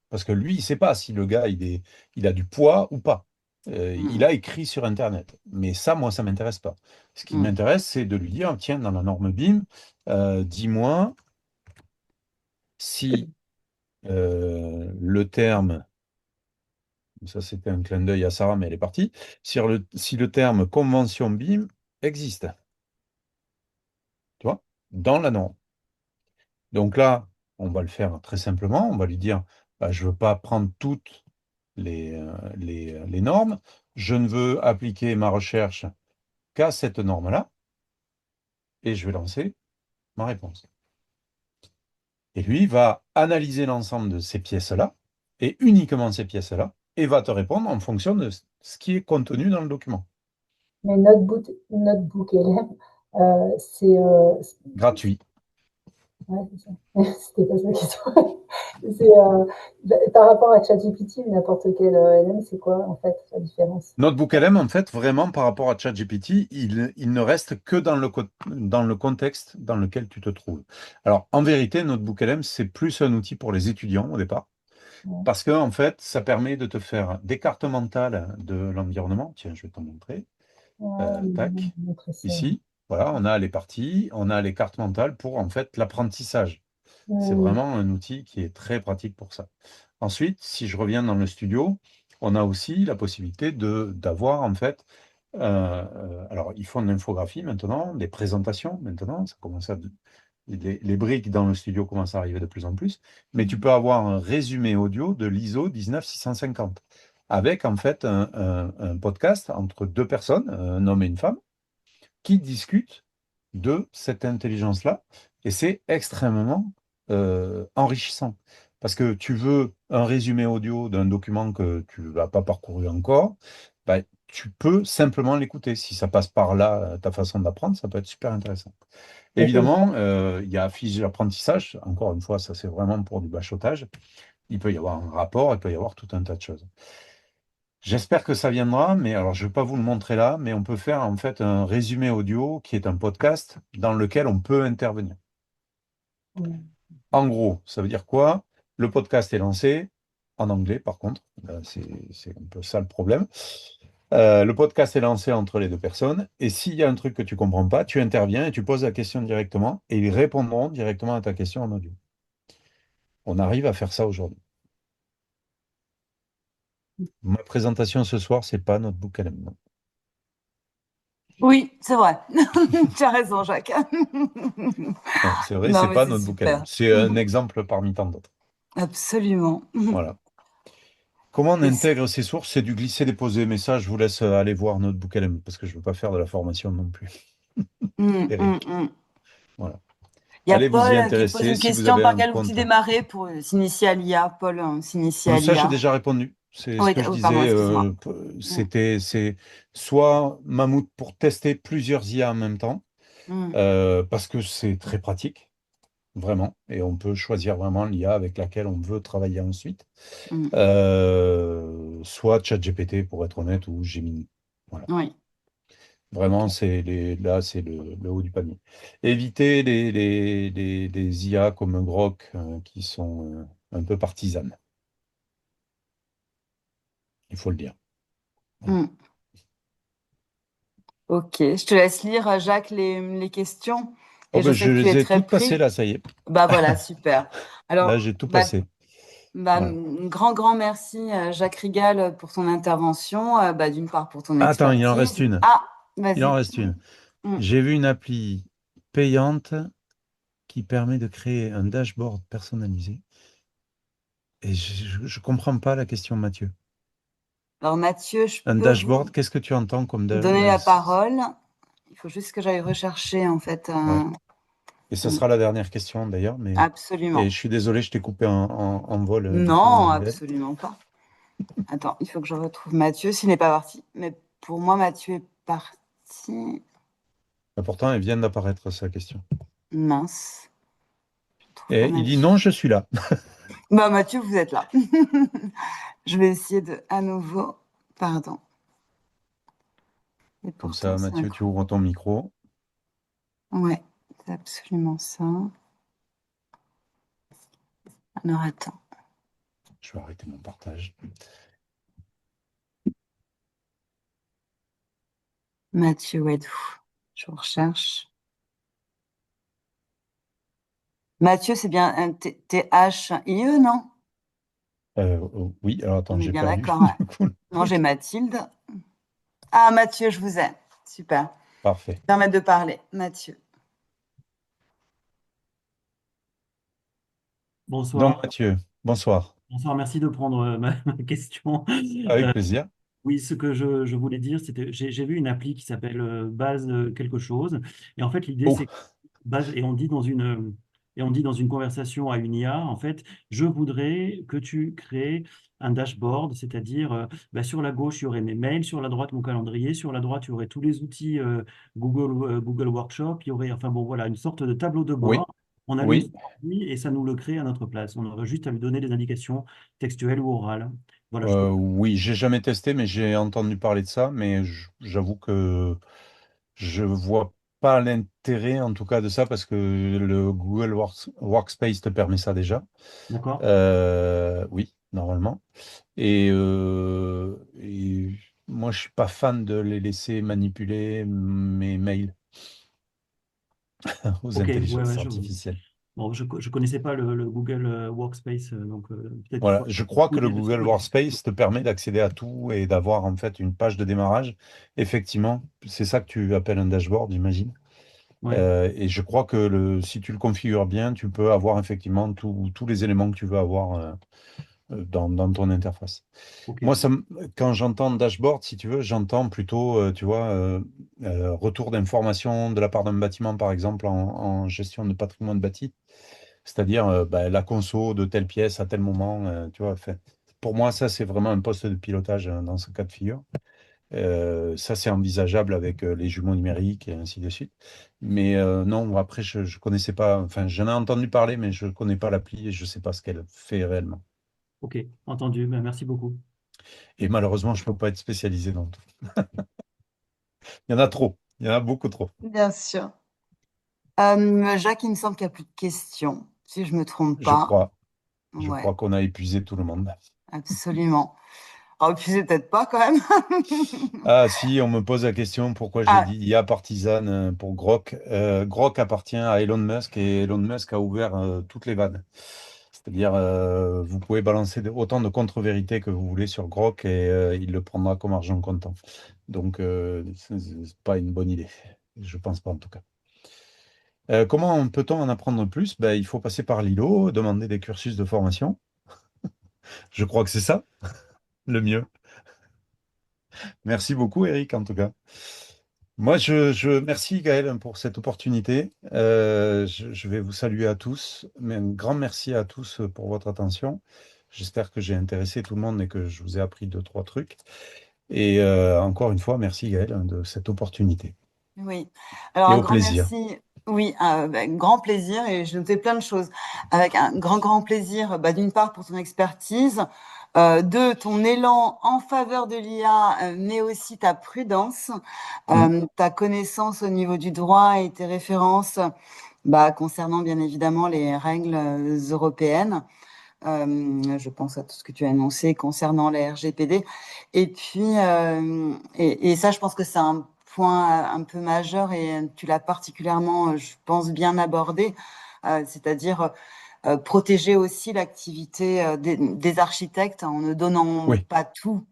Parce que lui, il ne sait pas si le gars, il a du poids ou pas. Il Hmm, a écrit sur Internet. Mais ça, moi, ça ne m'intéresse pas. Ce qui hmm. m'intéresse, c'est de lui dire, tiens, dans la norme BIM, dis-moi si le terme, ça c'était un clin d'œil à Sarah, mais elle est partie, si le terme convention BIM existe, tu vois, dans la norme. Donc là, on va le faire très simplement. On va lui dire, bah, je ne veux pas prendre toutes les normes. Je ne veux appliquer ma recherche qu'à cette norme-là. Et je vais lancer ma réponse. Et lui va analyser l'ensemble de ces pièces-là, et uniquement ces pièces-là, et va te répondre en fonction de ce qui est contenu dans le document. Mais Notebook LM, c'est Gratuit. ouais, c'est ça. C'était pas ça question. C'est par rapport à ChatGPT ou n'importe quel LM, c'est quoi en fait la différence? Notebook LM, en fait, vraiment par rapport à ChatGPT, il ne reste que dans le contexte dans lequel tu te trouves. Alors, en vérité, Notebook LM, c'est plus un outil pour les étudiants au départ, Ouais. parce que, en fait, ça permet de te faire des cartes mentales de l'environnement. Tiens, je vais t'en montrer. Ouais, Tac, montrer ça. ici. Voilà, on a les parties, on a les cartes mentales pour, en fait, l'apprentissage. C'est Hmm. vraiment un outil qui est très pratique pour ça. Ensuite, si je reviens dans le studio, on a aussi la possibilité d'avoir, en fait, alors ils font de l'infographie maintenant, des présentations maintenant, ça commence les briques dans le studio commencent à arriver de plus en plus, mais tu peux avoir un résumé audio de l'ISO 19650 avec en fait un podcast entre deux personnes, un homme et une femme, qui discutent de cette intelligence-là. Et c'est extrêmement enrichissant. Parce que tu veux un résumé audio d'un document que tu n'as pas parcouru encore, bah, tu peux simplement l'écouter. Si ça passe par là, ta façon d'apprendre, ça peut être super intéressant. Et c'est Évidemment, il y a fiche d'apprentissage. Encore une fois, ça c'est vraiment pour du bachotage. Il peut y avoir un rapport, il peut y avoir tout un tas de choses. J'espère que ça viendra, mais alors je ne vais pas vous le montrer là, mais on peut faire en fait un résumé audio qui est un podcast dans lequel on peut intervenir. En gros, ça veut dire quoi? Le podcast est lancé, en anglais par contre, c'est un peu ça le problème. Le podcast est lancé entre les deux personnes, et s'il y a un truc que tu comprends pas, tu interviens et tu poses la question directement, et ils répondront directement à ta question en audio. On arrive à faire ça aujourd'hui. Ma présentation ce soir, c'est pas notre book LM, non. Oui, c'est vrai. Tu as raison, Jacques. Non, c'est vrai, Non, c'est mais pas c'est notre book LM. super. C'est un exemple parmi tant d'autres. Absolument. Voilà. Comment on Et intègre ces sources? C'est du glisser-déposer, mais ça, je vous laisse aller voir notre book LM, parce que je ne veux pas faire de la formation non plus. Eric. mm. Voilà. Il y a Allez vous y Paul qui pose intéresser une si vous question, avez par un quel outil compte. démarrer pour s'initier à l'IA? Paul, s'initier à Ça, j'ai l'IA. déjà répondu. C'est ce Oui, que je oui, pardon, disais. excuse-moi. Mm, C'est soit Mammouth pour tester plusieurs IA en même temps, mm, parce que c'est très pratique, vraiment, et on peut choisir vraiment l'IA avec laquelle on veut travailler ensuite. mm. Soit ChatGPT, pour être honnête, ou Gemini. Voilà. Oui, Vraiment, ok. là, c'est le haut du panier. Évitez les IA comme Grok qui sont un peu partisanes, il faut le dire. Voilà. Mm. Ok, je te laisse lire, Jacques, les questions. Oh Et je ben, sais je que tu les es ai très toutes passées pris. là, ça y est. Bah voilà, super. Là, Alors, j'ai tout passé. Voilà. un grand merci, Jacques Rigal, pour ton intervention. D'une part, pour ton Attends, il en reste expertise. une. Ah, Il en vas-y. reste une. Mm. J'ai vu une appli payante qui permet de créer un dashboard personnalisé. Et je ne comprends pas la question, Mathieu. Alors, Mathieu, je Un peux vous dashboard, qu'est-ce que tu entends comme donner la dashboard? parole. Il faut juste que j'aille rechercher, en fait. Ouais. Et ça sera la dernière question d'ailleurs, mais et Absolument. je suis désolé, je t'ai coupé en vol du coup, Non, Isabelle. absolument pas. Attends, il faut que je retrouve Mathieu s'il n'est pas parti. Mais pour moi, Mathieu est parti. Pourtant, elle vient d'apparaître sa question. Mince, je ne trouve pas Et il dit Mathieu. non, je suis là. Bah, Mathieu, vous êtes là. Je vais essayer de à nouveau. Pardon. Et Comme pourtant, ça, c'est Mathieu, tu incroyable. ouvres ton micro. Ouais, c'est absolument ça. Alors, attends. Je vais arrêter mon partage. Mathieu, où êtes-vous? Je vous recherche. Mathieu, c'est bien un T-H-I-E, non? Oui, alors attends, On est j'ai bien perdu d'accord, ouais. du coup le Non, j'ai truc. Mathilde. Ah, Mathieu, je vous ai. Super. Parfait. Permettre de parler. Mathieu. Donc, Bonsoir. Mathieu, bonsoir. Bonsoir, merci de prendre ma question. Avec Euh, plaisir. oui, ce que je voulais dire, c'était, j'ai vu une appli qui s'appelle Base quelque chose. Et en fait, l'idée, Oh, c'est que base, et on dit dans une conversation à une IA, en fait, je voudrais que tu crées un dashboard, c'est-à-dire bah, sur la gauche, il y aurait mes mails, sur la droite, mon calendrier, sur la droite, il y aurait tous les outils Google Workshop, il y aurait, enfin bon, voilà, une sorte de tableau de oui, bord. On allume oui. son ordi et ça nous le crée à notre place. On aurait juste à lui donner des indications textuelles ou orales. Voilà, je trouve. Oui, j'ai jamais testé, mais j'ai entendu parler de ça. Mais j'avoue que je vois pas l'intérêt, en tout cas, de ça, parce que le Workspace te permet ça déjà. D'accord? Oui, normalement. Et moi, je suis pas fan de les laisser manipuler mes mails aux Ok, ouais, ouais, intelligences artificielles. bon, je connaissais pas le Google Workspace, donc peut-être qu'il Voilà, faut je crois que le fouiller de ce Google côté. Workspace te permet d'accéder à tout et d'avoir en fait une page de démarrage. Effectivement, c'est ça que tu appelles un dashboard, j'imagine. Ouais, Et je crois que si tu le configures bien, tu peux avoir effectivement tous les éléments que tu veux avoir dans ton interface. ok, Moi, quand j'entends dashboard, si tu veux, j'entends plutôt, tu vois, retour d'informations de la part d'un bâtiment, par exemple, en gestion de patrimoine bâti. C'est-à-dire bah, la conso de telle pièce à tel moment, tu vois. Pour moi, ça, c'est vraiment un poste de pilotage dans ce cas de figure. Ça, c'est envisageable avec les jumeaux numériques et ainsi de suite. Mais non, après, je ne connaissais pas, enfin, j'en ai entendu parler, mais je ne connais pas l'appli et je ne sais pas ce qu'elle fait réellement. ok, entendu. Ben, merci beaucoup. Et malheureusement, je ne peux pas être spécialisé dans tout. Il y en a trop, il y en a beaucoup trop, Bien sûr. Jacques, il me semble qu'il n'y a plus de questions, si je me trompe je pas. crois. Je Ouais, crois qu'on a épuisé tout le monde. absolument. Alors, puis c'est peut-être pas quand même. Ah si, on me pose la question pourquoi j'ai Ah, dit IA partisane pour Grok. Grok appartient à Elon Musk et Elon Musk a ouvert toutes les vannes. C'est-à-dire, vous pouvez balancer autant de contre-vérités que vous voulez sur Grok et il le prendra comme argent comptant. Donc, c'est pas une bonne idée. Je pense pas en tout cas. Comment peut-on en apprendre plus? Ben, il faut passer par l'ILO, demander des cursus de formation. Je crois que c'est ça le mieux. Merci beaucoup, Eric, en tout cas. Moi, merci Gaël pour cette opportunité. Je vais vous saluer à tous, mais un grand merci à tous pour votre attention. J'espère que j'ai intéressé tout le monde et que je vous ai appris deux, trois trucs. Et encore une fois, merci Gaël de cette opportunité. oui. Alors, Et un au grand plaisir. merci. Oui, grand plaisir. Et je notais plein de choses. Avec un grand plaisir, d'une part, pour ton expertise, deux, ton élan en faveur de l'IA, mais aussi ta prudence, Mm. ta connaissance au niveau du droit et tes références, concernant bien évidemment les règles européennes. Je pense à tout ce que tu as annoncé concernant la RGPD. Et puis, et ça, je pense que c'est un point un peu majeur et tu l'as particulièrement, je pense, bien abordé, c'est-à-dire protéger aussi l'activité des architectes en ne donnant Oui, pas tout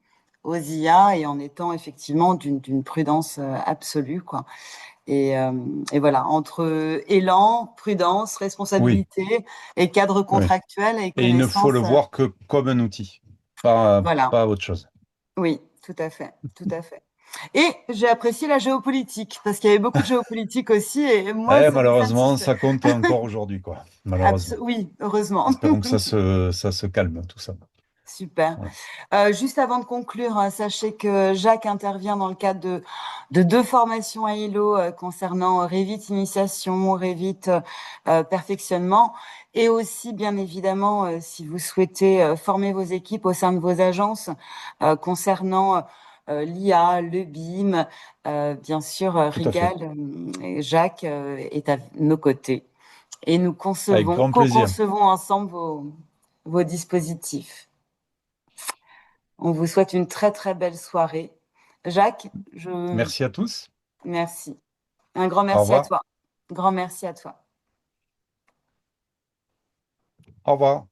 aux IA et en étant effectivement d'une prudence absolue, quoi. Et, et voilà, entre élan, prudence, oui, responsabilité et cadre oui. contractuel et Et il ne faut le connaissance, voir que comme un outil, pas voilà, autre chose. oui, tout à fait, tout à fait. Et j'ai apprécié la géopolitique parce qu'il y avait beaucoup de géopolitique aussi et moi, Eh, ça me malheureusement, satisfait. ça compte encore aujourd'hui, quoi. Malheureusement. Oui, heureusement. Espérons que ça se calme, tout ça. Super. Voilà. Juste avant de conclure, sachez que Jacques intervient dans le cadre de deux formations à ILO concernant Revit Initiation, Revit Perfectionnement, et aussi, bien évidemment, si vous souhaitez former vos équipes au sein de vos agences concernant l'IA, le BIM, bien sûr, Tout à fait. Rigal, et Jacques est à nos côtés. Et nous Avec concevons, grand plaisir. co-concevons ensemble vos dispositifs. On vous souhaite une très très belle soirée. Jacques, Merci à tous. merci. Un grand Au merci à revoir. toi. Grand merci à toi. Au revoir.